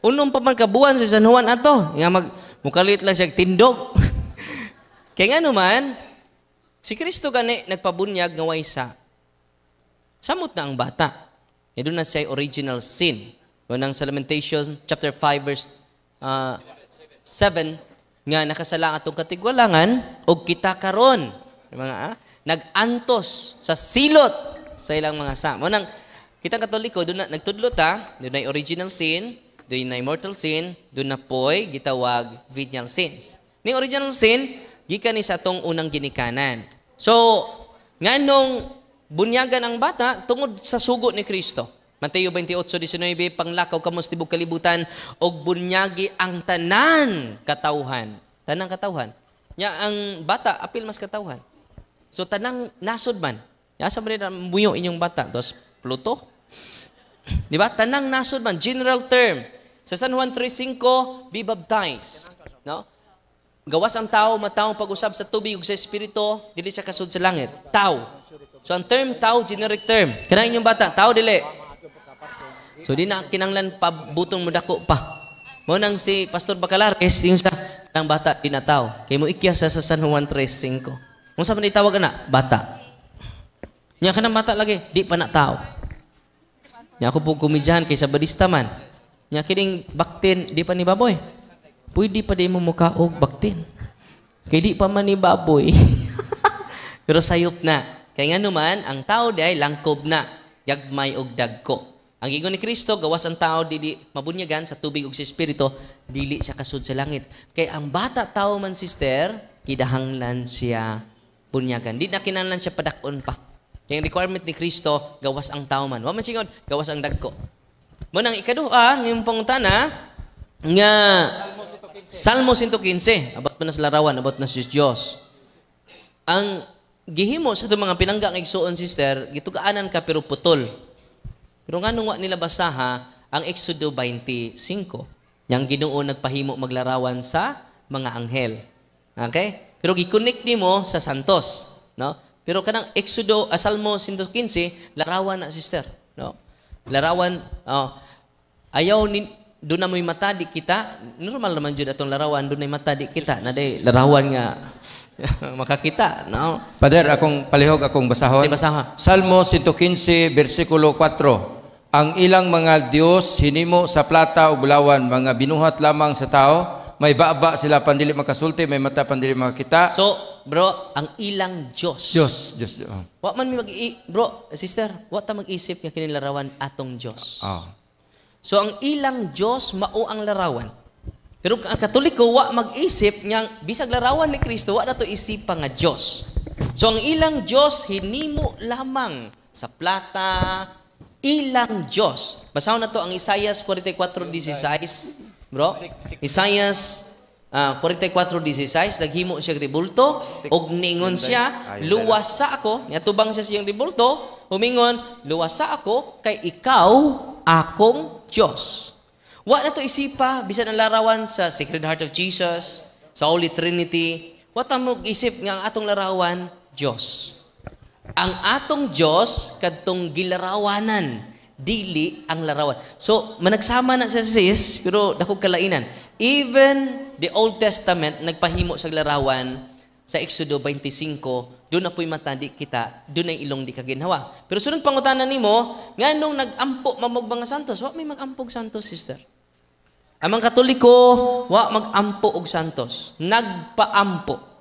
Unong pa man kabuan si San Juan ato. Nga mukalit lang siya tindog. Kaya nga naman, si Kristo gani nagpabunyag nga waysa. Samot na ang bata. E doon na siya original sin. Unang sa Lamentations chapter 5 verse 7 nga nakasalang atong katigwalangan og kita karon. Mga nag-antos sa silot sa ilang mga sama. Nang kitang Katoliko, doon na nagtudlo ta, doon na original sin, doon na mortal sin, doon na po'y gitawag venial sins. Ni original sin, gikan ni sa tong unang ginikanan. So, nganong bunyagan ang bata tungod sa sugo ni Kristo. Mateo 28:19, panglakaw kamos tibok kalibutan og bunyagi ang tanan katawhan. Tanang katawhan. Nya ang bata apil mas katawhan. So tanang nasod man. Asa man na muyo inyong bata? Dos Pluto. Di ba? Tanang nasod man, general term. Sa San Juan 3:5, be baptized. No? gawas ang tao, mataong pag-usab sa tubig ug sa espiritu, dili siya kasud sa langit. Tao. So ang term tao, generic term. Kana inyong bata, tao dili. So di na kinanglan pabutong mo dako pa. Mo nang si Pastor Bacalares, yung sa ng bata di na tao. Kay mo ikya sa San Juan 3:5. Kung sa man itawag na bata. Nya kanang bata lagi, di pa na tao. Nya ako po kumidyahan kay sa badista man. Nya kining baktin di pa ni baboy. Pwede pa di mo mukha og baktin. Kay di pa man ni baboy. Pero sayop na. Kay nga naman, ang tao di ay langkob na. Yagmay og dagko. Ang giingon ni Kristo, gawas ang tao dili mabunyagan sa tubig ug sa espiritu, dili siya kasud sa langit. Kay ang bata tao man sister, kidahanglan siya bunyagan. Di na kinahanglan siya padakon pa. Kay ang requirement ni Kristo, gawas ang tao man. Wa man sigod, gawas ang dagko. Mo nang ikaduha, ngayong pangutana nga Salmo 115, about na sa larawan, about na sa Diyos. Ang gihimo sa itong mga pinangga ng igsuon, sister, gitugaanan ka pero putol. Pero nga nung nila basaha, ang Exodo 25, yang Ginoo nagpahimo maglarawan sa mga anghel. Okay? Pero gi-connect nimo sa santos, no? Pero kanang Exodo, Salmo 115, larawan na, sister, no? Larawan, ayaw ni doon na mo'y mata di kita, normal naman dyan atong larawan, doon na mata di kita, na day larawan nga makakita, no? Pader, akong palihog, akong basahon. Si basaha. Salmo 115, versikulo 4. Ang ilang mga Diyos hinimo sa plata o bulawan, mga binuhat lamang sa tao, may baba sila pandili makasulti, may mata pandili makakita. So, bro, ang ilang Diyos. Diyos. Wa man mi bro, sister, wa ta mag-isip nga kining larawan atong Diyos. So, ang ilang Diyos mao ang larawan. Pero ang Katoliko, wa mag-isip nga bisag larawan ni Kristo, wa na to isipa nga Diyos. So, ang ilang Diyos hinimo lamang sa plata, ilang Diyos. Basahon na to ang Isaias 44:16, bro. Isaias 44:16, naghimo siya ribulto, og ningon siya, luwas sa ako, tubang siya siyang ribulto, humingon, luwas sa ako, kay ikaw akong Diyos. Wa na to isipa, bisan ang larawan sa Sacred Heart of Jesus, sa Holy Trinity, wa ta mo isip nga ang atong larawan, Diyos. Ang atong Diyos kadtong gilarawanan, dili ang larawan. So, managsama na sa sis, pero dakog kalainan. Even the Old Testament nagpahimo sa larawan sa Exodo 25, doon na po'y matandi kita, doon ay ilong di kaginhawa. Pero sunod pangutanan nimo, nga nung nag-ampo mamog mga santos, wa may mag-ampog santos, sister. Ang mga Katoliko, wa mag-ampo og santos. Nagpaampo.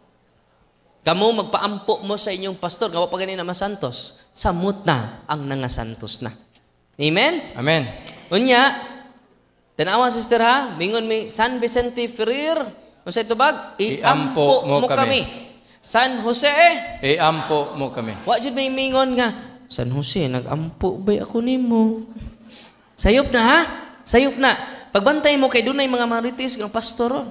Kamu magpaampo mo sa inyong pastor, gawa pa ganin na masantos. Samot na ang nangasantos na. Amen? Amen. Unya, tanawa sister ha, mingon mi San Vicente Ferrer, unsay tubag? Iampo mo kami. San Jose, iampo mo kami. wa jud may mingon nga, San Jose, nag-ampo ba ako nimo? Sayop na ha? Sayop na. Pagbantay mo kay dunay mga marites ng pastor.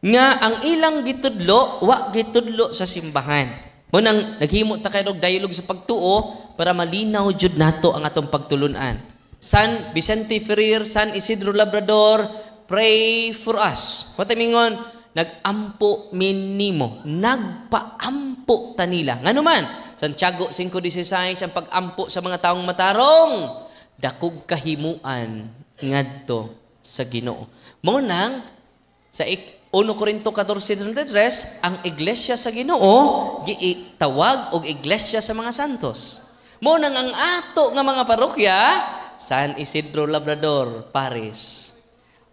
Nga ang ilang gitudlo, wa gitudlo sa simbahan. Munang naghimo ta kay dialog sa pagtuo para malinaw jud nato ang atong pagtulunan. San Vicente Ferrer, San Isidro Labrador, pray for us. What mingon, nag-ampo minimo, nagpaampo tanila. Ngano man, Santiago 5:16 ang pag-ampo sa mga taong matarong, dakog kahimuan ngadto sa Ginoo. Mo nang sa 1 Corinto 14:33, ang iglesia sa Ginoo giitawag og iglesia sa mga santos. Mo nang ang ato nga mga parokya, San Isidro Labrador Parish,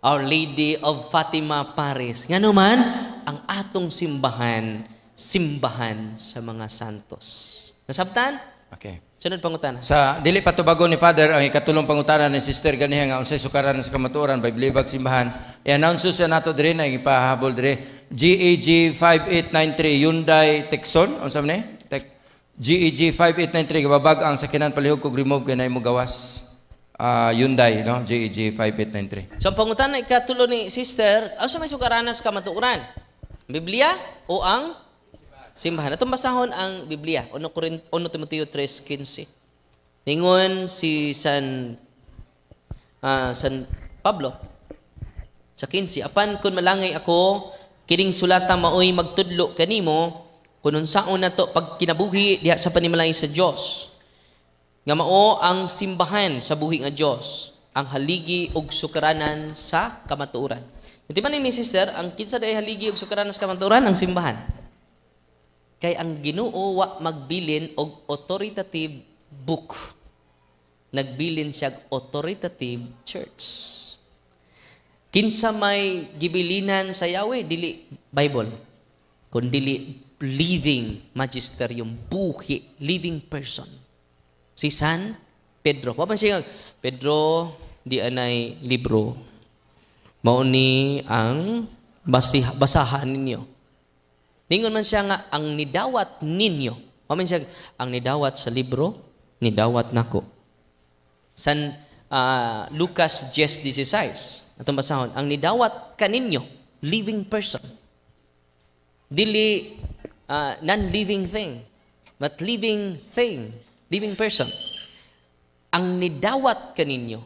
Our Lady of Fatima Parish. Ngano man, ang atong simbahan sa mga santos. Nasabtan? Okay. Sunod pangutana. Sa dili patubago ni Father ang ikatulong pangutana ni Sister ganiha nga unsay sukaran sa kamatuoran Biblibag simbahan. I-announce sa nato dire na ipahabol dire. GAG 5893 Hyundai Tucson unsa man ni? GAG 5893 gababag ang sakinan palihog kog remove kay nay mo gawas. Hyundai no GAG 5893. So ang pangutana ikatulo ni Sister, unsa may sukaran sa kamatuoran? Biblia o ang simbahan? Atong basahon ang Biblia, 1 Timoteo 3:15. Ningon si San Pablo Sa 15, apan kun malangay ako, kining sulata maoy magtudlo kanimo, kung unsaon na to pag kinabuhi diha sa panimalay sa Dios. Nga mao ang simbahan sa buhi nga Dios, ang haligi og sukaranan sa kamatuoran. Di ba ni sister, ang kinsa day haligi og sukaranan sa kamatuoran ang simbahan. Kay ang Ginoo wa magbilin og authoritative book. Nagbilin siya authoritative church. Kinsa may gibilinan sa Yahweh, dili Bible, kundi living magisterium, buhi, living person. Si San Pedro. Wa man siya Pedro di anay libro. Mao ni ang basahan ninyo. Ningon man siya nga ang nidawat ninyo. Wa man siya ang nidawat sa libro, nidawat nako. San Lucas 10:16. Atong basahon, ang nidawat kaninyo, living person. Dili non-living thing, but living thing, living person. Ang nidawat kaninyo,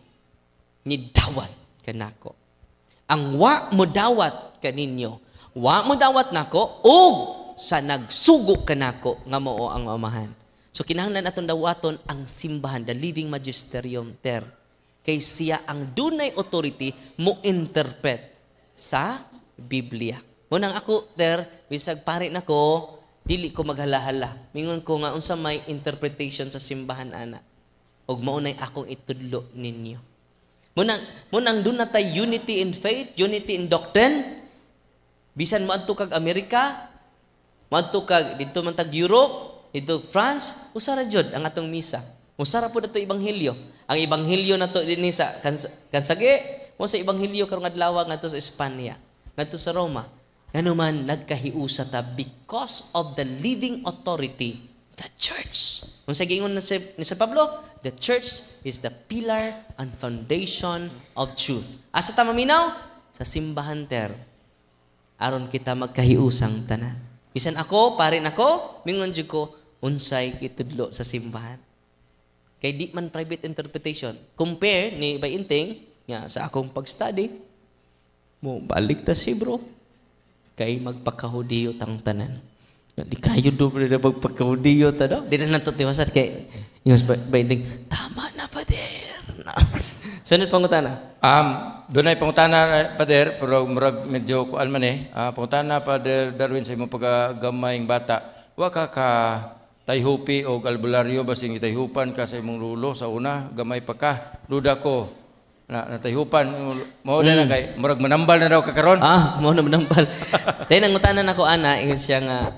nidawat kanako. Ang wa mo dawat kaninyo, wa mo dawat nako, og sa nagsugo kanako nga mao ang amahan. So kinahanglan atong dawaton ang simbahan, the living magisterium ter. Kay siya ang dunay authority mo interpret sa Biblia. Munang ako ter, bisag pare nako, dili ko maghalahala. Mingon ko nga unsa may interpretation sa simbahan ana. Og mao nay akong itudlo ninyo. Munang dun na tay unity in faith, unity in doctrine. Bisan moadto kag Amerika, moadto kag didto man tag Europe, didto France, usara jud ang atong misa. Usara po nato ebanghelyo. Ang ebanghelyo nato dinhi sa kansage, mo sa ebanghelyo karong adlaw ngadto sa Espanya, ngadto sa Roma. Ngano man nagkahiusa ta because of the living authority, the church. Unsa giingon ni sa Pablo? The church is the pillar and foundation of truth. Asa ta maminaw? Sa simbahan ter. Aron kita magkahiusang tanan. Bisan ako, pare nako, mingon jud ko unsay gitudlo sa simbahan. Kay di man private interpretation. Compare ni Bayinting nga sa akong pag-study, mo balik ta si bro. Kay magpakahudiyo tang tanan. Di kayo doble na magpakahudiyo ta do. Di na nato tiwasat kay yung Bayinting, tama na Father. Sunod pangutana. Dunay pangutana Father, pero murag medyo kuan man pangutana Father Darwin sa imong pagagamay bata. Wa ka tayhupi o albularyo basing itayhupan ka sa imong lulo sa una gamay pa ka duda ko na tayhupan mo na kay murag manambal na daw ka karon mo na manambal dahil nangutanan ako ana ingon siya nga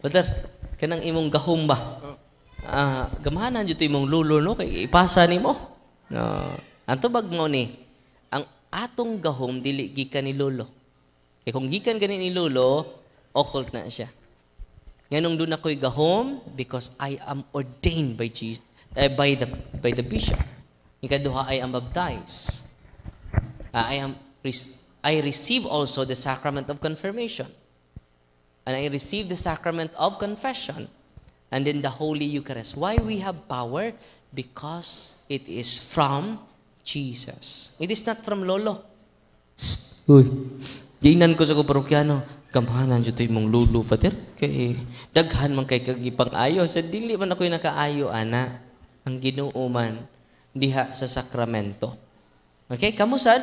brother kanang imong gahom ba gamahanan jud imong lulo no kay ipasa nimo anto bag mo ni ang atong gahom dili gikan ni lulo kay kung gikan kani ni lulo occult na siya. Nganong doon ako'y gahom because I am ordained by Jesus, by the bishop. Ikaduha, I am baptized. I receive also the sacrament of confirmation. And I receive the sacrament of confession. And then the Holy Eucharist. Why we have power? Because it is from Jesus. It is not from lolo. Uy, ginan ko sa parokyano. Kamahanan dito mong lulo, Father. Kay daghan man kay kagipang ayo. Sa dili man ako'y nakaayo, ana. Ang Ginoo man diha sa sakramento. Okay, kamusad?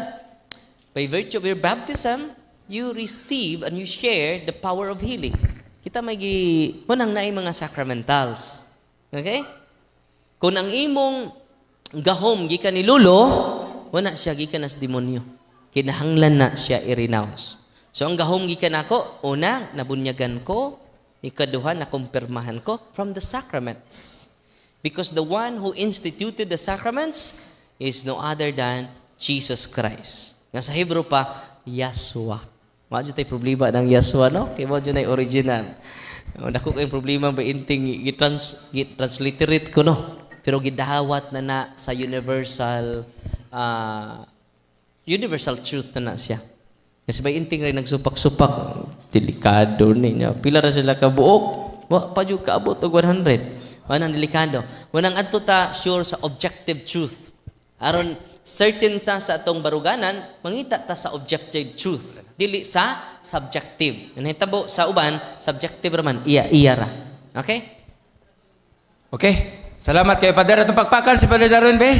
By virtue of your baptism, you receive and you share the power of healing. Kita may munang naay mga sacramentals. Okay? Kung ang imong gahom gikan ni lulo, wala siya gikan as demonyo. Kinahanglan na siya i-renounce. So ang gahom gikan ako, una, nabunyagan ko, ikaduha, nakumpirmahan ko from the sacraments. Because the one who instituted the sacraments is no other than Jesus Christ. Nga sa Hebrew pa, Yahshua. Maadyo tayo problema ng Yahshua, no? Kaya maadyo na yung original. Dako kayong problema ba inting transliterate ko, no? Pero gidahawat na sa universal truth na siya. Kasi ba inting rin nagsupak-supak, delikado niya. Pila ra sila kabuok, wa pa jud kaabot og 100. Wanang delikado. Wanang adto ta sure sa objective truth. Aron certain ta sa atong baruganan, mangita ta sa objective truth, dili sa subjective. Nahitabo sa uban, subjective raman, iya ra. Okay? Okay. Salamat kayo, Pader. Atong pagpakan si Pader Darwin, be.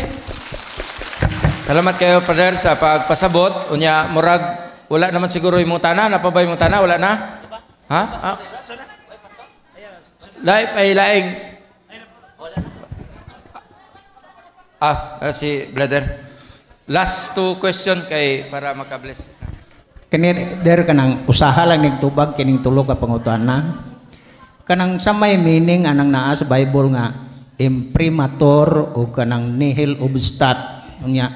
Salamat kayo, Pader, sa pagpasabot. Unya, murag, wala naman siguro yung mutana. Napa ba yung mutana? Wala na? Ha? Laing. Si brother. Last 2 question kay para makabless. Kani der kanang usaha lang nigtubag kining tulo ka pangutana. Kanang sa may meaning anang naa sa Bible nga imprimatur o kanang nihil obstat. Unya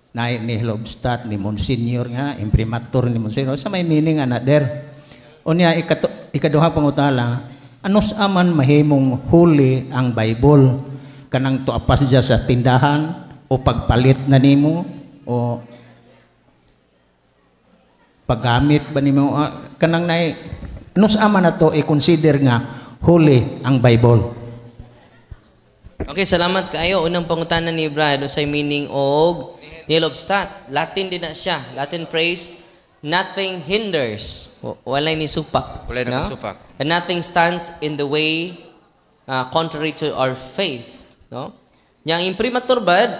na nihil obstat ni Monsignor nga imprimatur ni Monsignor sa may meaning ana der. Unya ikaduha pangutana, anos aman mahimong huli ang Bible? Kanang tuapas dya sa tindahan o pagpalit na nimo o paggamit ba nimo kanang nay anos aman na to i-consider nga huli ang Bible. Okay, salamat kayo. Unang pangutanan ni Brad sa meaning og nihil obstat. Latin din na siya. Latin phrase, nothing hinders. Walay ni supak. Walay na supak. And nothing stands in the way contrary to our faith. No? Yang imprimatur bad,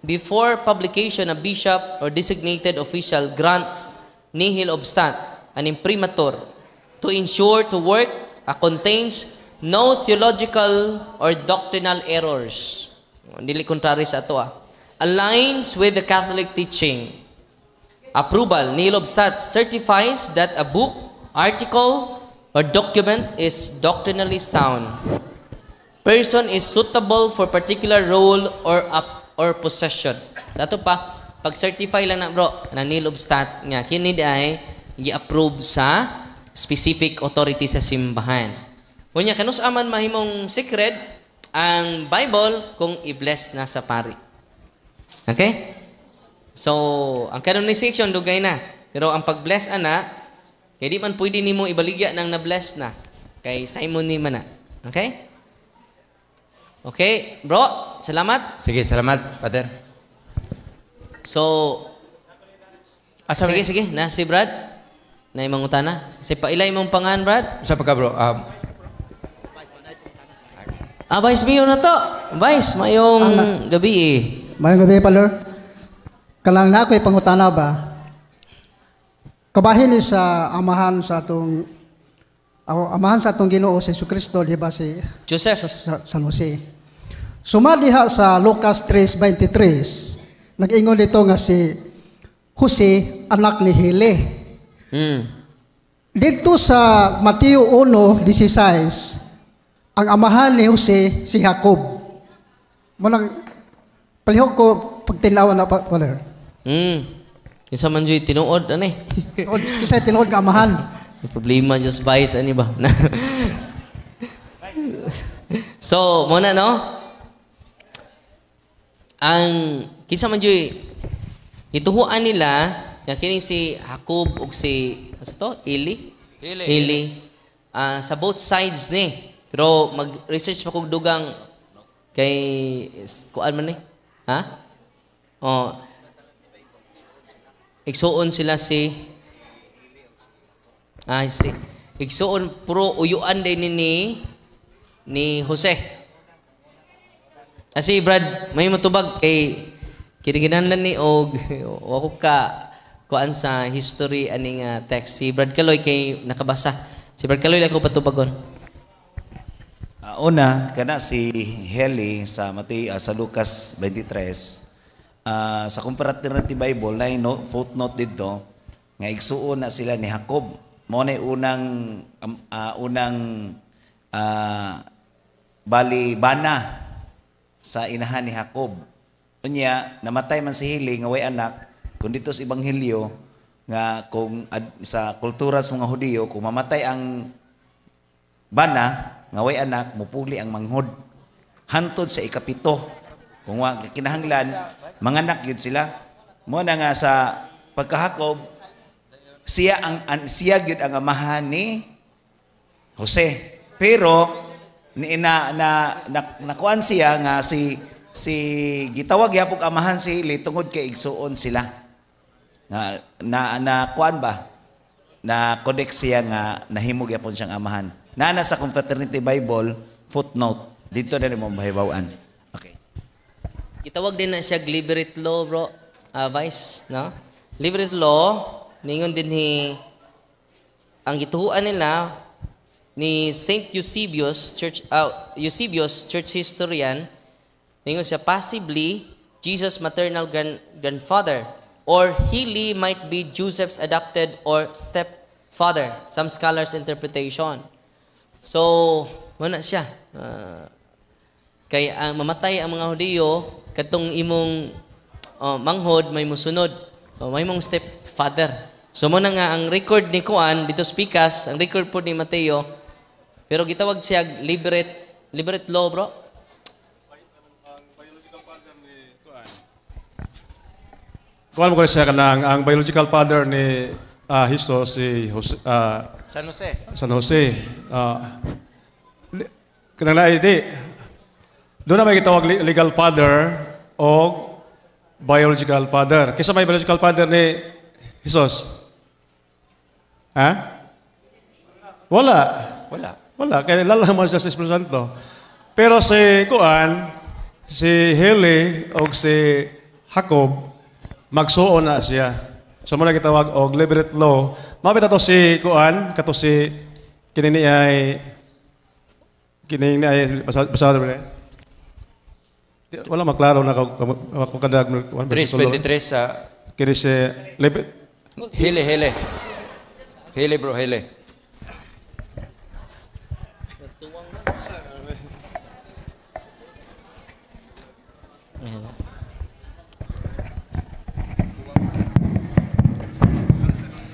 before publication, a bishop or designated official grants nihil obstat, an imprimatur, to ensure to work contains no theological or doctrinal errors. Dili contrary sa ato aligns with the Catholic teaching. Approval, nihil obstat, certifies that a book, article, or document is doctrinally sound. Person is suitable for particular role or possession. Dato pa, pag-certify lang na bro, na nihil obstat nga, kini ay i-approve sa specific authority sa simbahan. Unya, kanus aman mahimong secret ang Bible kung i-bless na sa pari. Okay? So, ang canonization dugay na. Pero ang pag-bless ana, kaya di man pwede nimo ibaligya nang na-bless na. Kay Simon ni man na. Okay? Okay, bro, salamat. Sige, salamat, Pader. So, sige, na si Brad, na imong utana. Si pailay mong pangan, Brad. Sa pagka, bro. Vice Mayor na to. Vice, mayong gabi eh. Mayong gabi, Palor. Kalang na ako'y pangutana ba? Kabahin ni sa amahan sa atong Ginoo si Jesucristo, di ba si Joseph San Jose. Sumadiha sa Lucas 3:23, nag-ingon dito nga si Jose, anak ni Heli. Dito sa Mateo 1:16, ang amahan ni Jose si Jacob. Munang palihog ko pagtinawan na Father. Isa man dyan tinuod, ano eh. Kasi tinuod nga amahan. May problema just bias, ano ba? So, muna no? Ang kinsa man dyan, ituhuan nila, na kini si Jacob ug si, ano to? Eli. Sa both sides ni. Pero mag-research pa kong dugang kay, kuan man ni? Ha? Igsuon sila si igsuon puro uyuan din ni Jose. Kasi Brad, may matubag kay kinikinahanglan ni og wako ka kuan sa history aning text. Si Brad Kaloy kay nakabasa. Si Brad Kaloy ako patubagon. Una kana si Heli sa sa Lucas 23. Sa Comparative Bible na footnote dito nga igsuon na sila ni Jacob. Mo na unang bali bana sa inahan ni Jacob. Unya namatay man si Heli nga way anak, kun dito sa ebanghelyo nga kung sa kultura sa mga Hudiyo kung mamatay ang bana nga way anak, mupuli ang manghod hantod sa ikapito. Kung kinahanglan manganak yun sila. Mo na nga sa pagkahakob, siya gyud ang amahan ni Jose. Pero nakuan siya nga si gitawag yapog amahan si Hili tungod kay igsuon sila. Na kuan ba? Na connect siya nga nahimog yapon siyang amahan. Nana sa Confraternity Bible footnote dito na mo mahibaw-an. Okay. Itawag din na siya liberate law, bro. Vice, no? Liberate law, ningon din ang gituhuan nila ni Saint Eusebius, church historian, ningon siya possibly Jesus' maternal grandfather, or Heli might be Joseph's adopted or stepfather. Some scholars' interpretation. So, wala siya. Kaya ang mamatay ang mga Hudiyo, katong imong manghod, may musunod. May mong stepfather. So, muna nga, ang record ni Kuan, dito speakas, ang record po ni Mateo, pero gitawag siya liberate law, bro. Kuan mo ko siya kanang ang biological father ni Jesus si San Jose. San Jose. Kanang naidi. Doon na may gitawag legal father o biological father. Kisa may biological father ni Jesus? Ha? Wala. Wala. Kaya lalaman siya sa Espiritu Santo. Pero si Kuan, si Heli o si Jacob, magsuon na siya. So muna gitawag og liberate law. Mabita to si Kuan, kato si kinini ay basado ba? Wala maklaro na kung kadag 3:23 sa kini si Heli. Heli bro, Heli.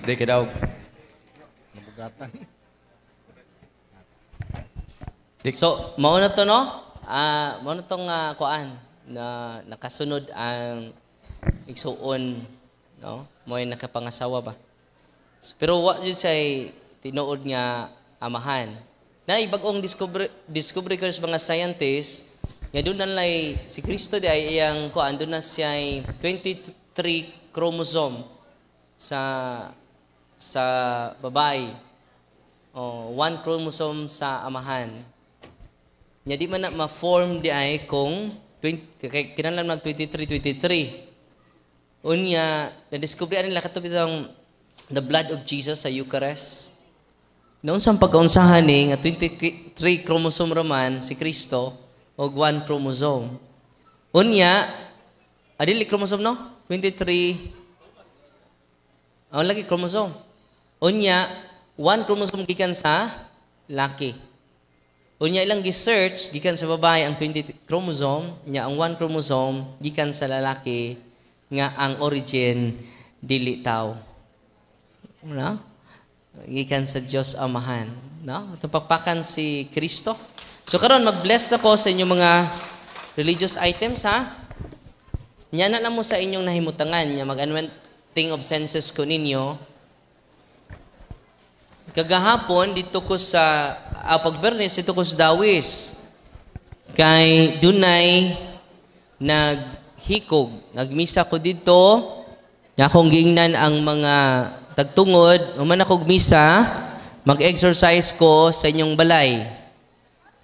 Di ka daw. So, mauna to, no? Mauna tong kuan na nakasunod ang igsuon, no? Mo'y nakapangasawa ba? So, pero what you say, tinuod nga amahan. Na ibagong discovery ko sa mga scientists, nga doon na lay, si Kristo di ay iyang kuan, doon na siya ay 23 chromosome sa babae. O, 1 chromosome sa amahan. Nya di man na ma-form di ay kung kinalam nag 23. Unya, na-discover nila katupit ang the blood of Jesus sa Eucharist. Noon sa pagkaunsahan ni nga 23 chromosome raman si Kristo o 1 chromosome. Unya, adili chromosome no? 23 lagi chromosome. Unya, 1 chromosome gikan sa laki. Unya ilang gi-search gikan sa babae ang 20 chromosome, nya ang 1 chromosome gikan sa lalaki nga ang origin dili tao. No? Gikan sa Dios Amahan, no? Tupakpakan si Kristo. So karon mag-bless na ko sa inyong mga religious items ha. Nya na lang mo sa inyong nahimutangan nya mag-anointing of senses ko ninyo. Kagahapon dito ko sa pagbernes dito ko sa Dawis kay dunay naghikog, nagmisa ko dito, nya akong giingnan ang mga tagtungod, human akong misa, mag-exercise ko sa inyong balay.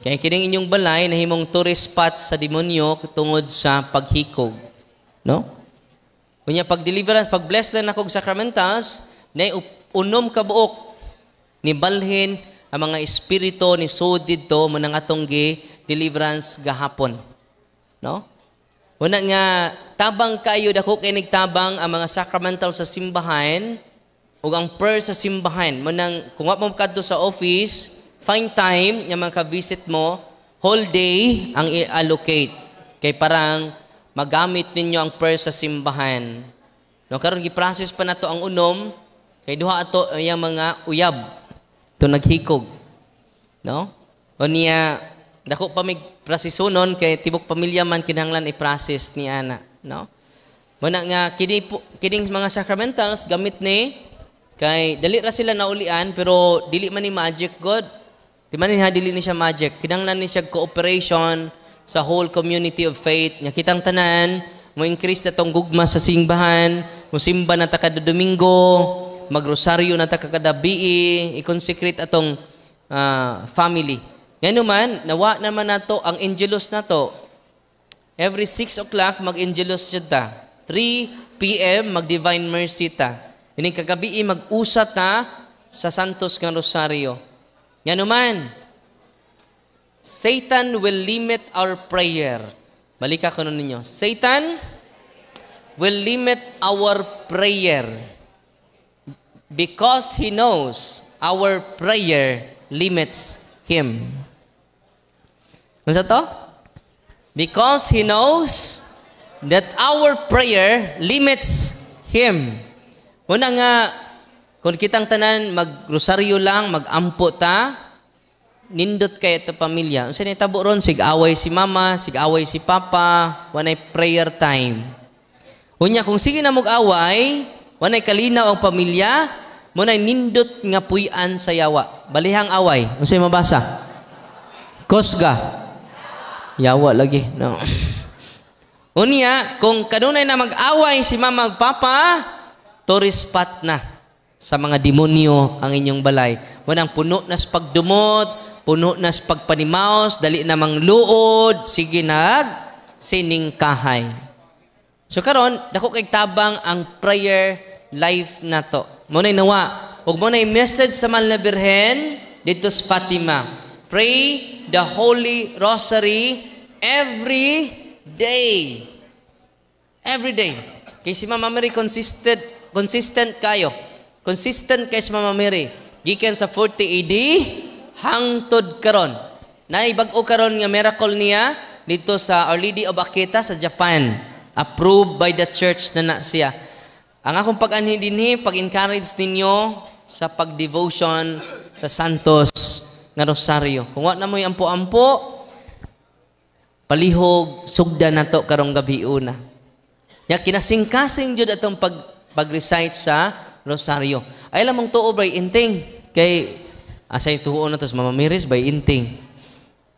Kaya kining inyong balay nahimong tourist spot sa demonyo tungod sa paghikog, no? Kunya pag-deliverance, pag-bless lang akong sacramentals, na unom ka buok ni balhin ang mga espiritu ni sud dito manang atong deliverance gahapon, no? Una nga tabang kayo dako kay nigtabang ang mga sacramental sa simbahan ug ang prayer sa simbahan manang kung wa mo kadto sa office, find time nga maka-visit mo, whole day ang i-allocate kay parang magamit ninyo ang prayer sa simbahan. No, karon gi-process pa nato ang unom kay duha ato yang mga uyab to naghikog, no? O niya dako pa mig prasisonon kay tibok pamilya man kinahanglan i-process ni ana, no? Muna nga kining mga sacramentals gamit ni kay dali ra sila naulian pero dili man ni magic god. Di man ni dili ni siya magic. Kinahanglan ni siya cooperation sa whole community of faith. Nya kitang tanan, mo increase na tong gugma sa simbahan, mo simba na ta kada Domingo, magrosaryo na ta kada gabi, i-consecrate atong family. Ngano man, nawa naman nato ang Angelus nato. Every 6 o'clock mag-Angelus jud ta. 3 p.m. mag-Divine Mercy ta. Ini kagabi mag-usat ta sa Santos nga Rosaryo. Ngano man, Satan will limit our prayer. Balika ko nun ninyo. Satan will limit our prayer because he knows our prayer limits him. Ano sa to? Because he knows that our prayer limits him. Una nga, kung kitang tanan, mag-rosaryo lang, mag-ampo ta, nindot kayo ito pamilya. Unsa ni tabo ron, sig-away si mama, sig-away si papa, wanay prayer time. Unya, kung sige na mag-away, wanay kalinaw ang pamilya, munay nindot nga puyan sa yawa. Balihang away. Unsay mabasa? Kosga. Yawa lagi. No. Unya, kung kanunay na mag-away si mama magpapa, tourist spot na sa mga demonyo ang inyong balay. Munang puno na sa pagdumot, puno na sa pagpanimaos, dali namang luod, sige siningkahay. So karon, dako kay tabang ang prayer life na to. Munay nawa, ug munay message sa Mahal na Birhen dito sa Fatima. Pray the Holy Rosary every day. Every day. Kay si Mama Mary consistent kayo. Consistent kay si Mama Mary. Gikan sa 40 AD hangtod karon. Naibag-o karon nga miracle niya dito sa Our Lady of Akita sa Japan. Approved by the church na siya. Ang akong pag-anhi dinhi, pag-encourage ninyo sa pag-devotion sa Santos nga Rosaryo. Kung wa na mo'y ampo-ampo, palihog, sugda na to karong gabi una. Ya kinasing-kasing jud atong pag-recite sa Rosaryo. Ay lamang tuo bray inting kay asay tuo na to sa Mama Mary by inting.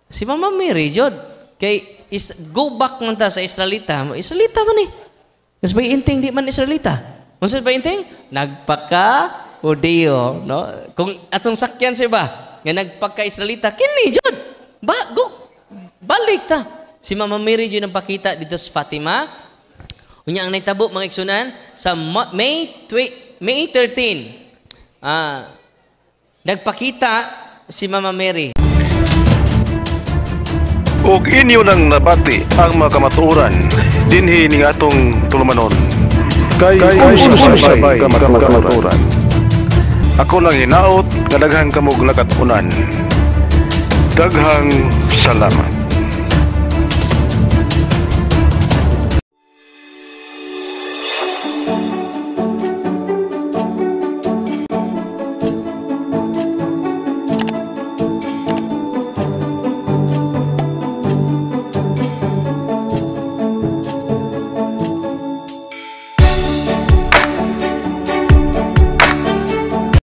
Si Mama Mary jud kay go back man ta sa Israelita. Israelita man Mas by inting di man Israelita. Unsa by inting? Nagpaka-Hudyo, no? Kung atong sakyan siya ba nga nagpaka-Israelita, kini jud. Balik ta. Si Mama Mary jud ang pakita dito sa Fatima. Unya ang naitabo mga igsunan sa May 13. Nagpakita si Mama Mary. Ug inyo nang nabati ang mga kamatuoran dinhi ning atong tulumanon. Kay sabay kamatuoran. Ako lang hinaot nga daghang kamog nakatunan. Daghang salamat.